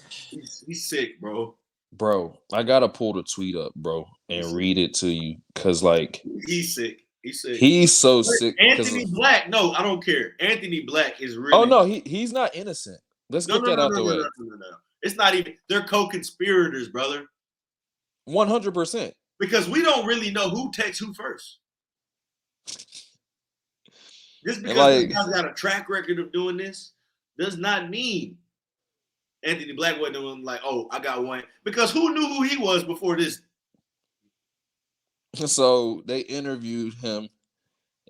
he's sick, bro. Bro, I gotta pull the tweet up, bro, and read it to you, cause he's sick. He's sick. He's so sick. Anthony Black, no, I don't care. Anthony Black is really. Oh no, he's not innocent. Let's get that out the way. No. It's not even. They're co-conspirators, brother. 100%. Because we don't really know who texts who first. Just because this guy's got a track record of doing this does not mean Anthony Black wasn't doing I got one. Because who knew who he was before this? So they interviewed him,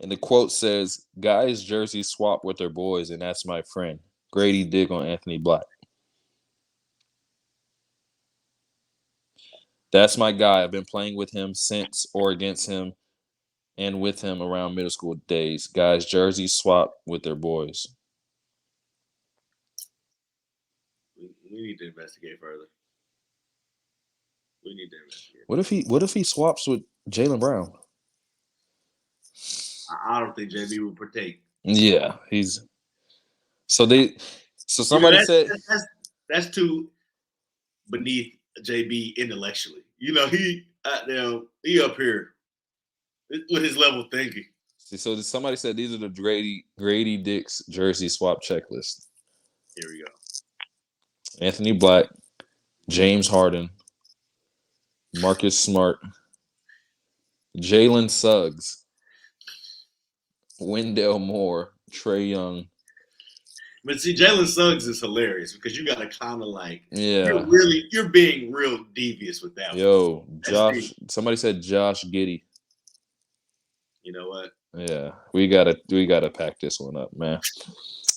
and the quote says, "Guys' jerseys swap with their boys, and that's my friend." Grady Dick on Anthony Black. That's my guy. I've been playing with him since or against him and with him around middle school days. Guys' jerseys swap with their boys. We need to investigate further. We need to investigate. What if he swaps with Jaylen Brown? I don't think JB would partake. Yeah, somebody said that's too beneath JB intellectually. He up here with his level of thinking. So somebody said these are the Grady Dick's jersey swap checklist. Here we go. Anthony Black, James Harden, Marcus Smart, Jalen Suggs, Wendell Moore, Trae Young, But see, Jalen Suggs is hilarious because you got to kind of like, Yeah. you're being real devious with that one. Yo, That's Josh. deep. Somebody said Josh Giddey. You know what? Yeah, we gotta pack this one up, man.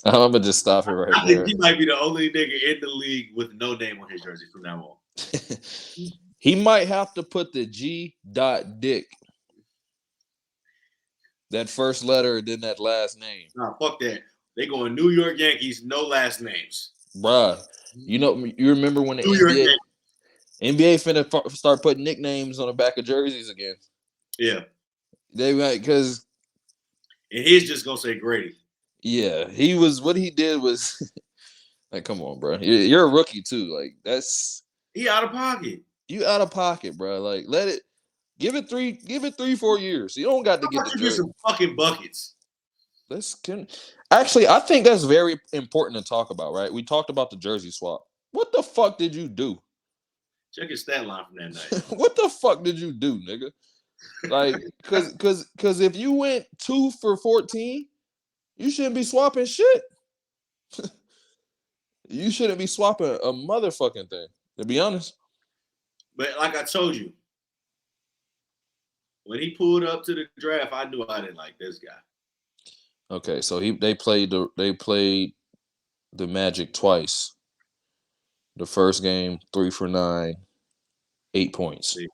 I'm gonna just stop it right I there. think he might be the only nigga in the league with no name on his jersey from now on. He might have to put the G. Dick. That first letter, then that last name. Nah, fuck that. They going New York Yankees, no last names. Bruh, you remember when the New York NBA finna start putting nicknames on the back of jerseys again? Yeah. They might, because and he's just gonna say Grady. Yeah, what he did was like, come on, bro. You're a rookie too. Like he out of pocket. You out of pocket, bro. Like give it 3-4 years. You don't got to get the jersey. Get some fucking buckets. Actually, I think that's very important to talk about, right? We talked about the jersey swap. What the fuck did you do? Check his stat line from that night. What the fuck did you do, nigga? Like, cause if you went 2 for 14, you shouldn't be swapping shit. You shouldn't be swapping a motherfucking thing, to be honest. But like I told you, when he pulled up to the draft, I knew I didn't like this guy. Okay, so they played the Magic twice. The first game, 3 for 9, 8 points. See,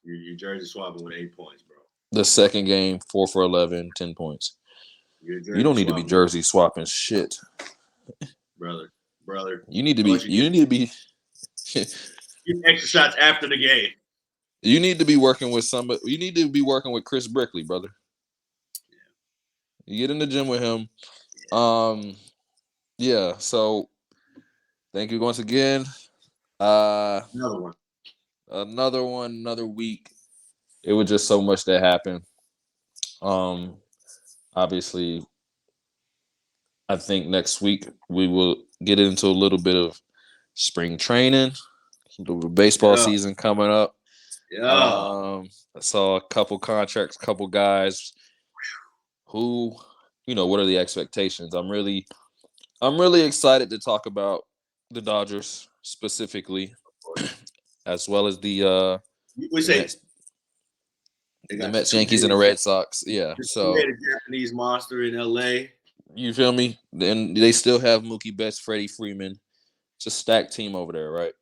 you're jersey swapping with 8 points, bro. The second game, 4 for 11, 10 points. You don't need to be jersey swapping shit, brother. You need to be. Get extra shots after the game. You need to be working with somebody. You need to be working with Chris Brickley, brother. Yeah. You get in the gym with him. Yeah. So, thank you once again. Another one. Another week. It was just so much that happened. Obviously, I think next week we will get into a little bit of spring training, the baseball season coming up. Yeah. I saw a couple contracts, couple guys who, what are the expectations? I'm really excited to talk about the Dodgers specifically, as well as the Mets, Yankees, and the Red Sox. Yeah. So they had a Japanese monster in LA. You feel me? Then they still have Mookie Betts, Freddie Freeman. It's a stacked team over there, right?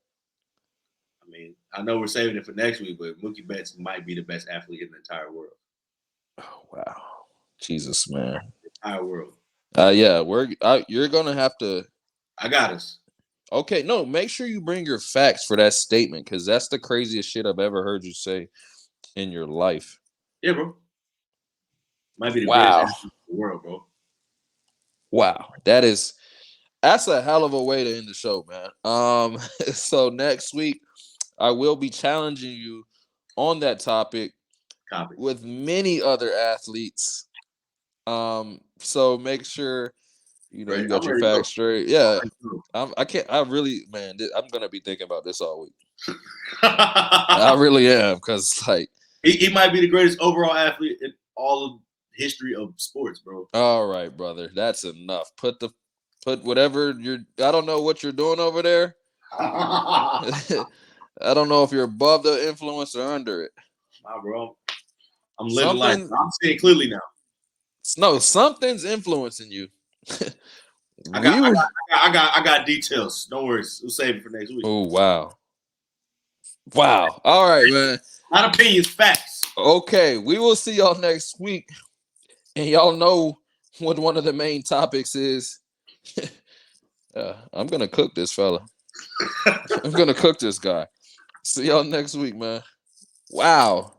I mean, I know we're saving it for next week, but Mookie Betts might be the best athlete in the entire world. Oh, wow. Jesus, man. The entire world. Yeah, you're gonna have to. I got us. Okay, no, make sure you bring your facts for that statement, because that's the craziest shit I've ever heard you say in your life. Yeah, bro. Might be the best athlete in the world, bro. Wow, that's a hell of a way to end the show, man. So next week I will be challenging you on that topic with many other athletes. So make sure you got your facts straight. Yeah, I'm gonna be thinking about this all week. I really am, because like he might be the greatest overall athlete in all of history of sports, bro. All right, brother, that's enough. Put whatever I don't know what you're doing over there. I don't know if you're above the influence or under it. Nah, bro. I'm living life. I'm seeing clearly now. No, something's influencing you. I got details. No worries. We'll save it for next week. Oh, wow. All right, man. Not opinions, facts. Okay, we will see y'all next week. And y'all know what one of the main topics is. I'm going to cook this fella. I'm going to cook this guy. See y'all next week, man. Wow.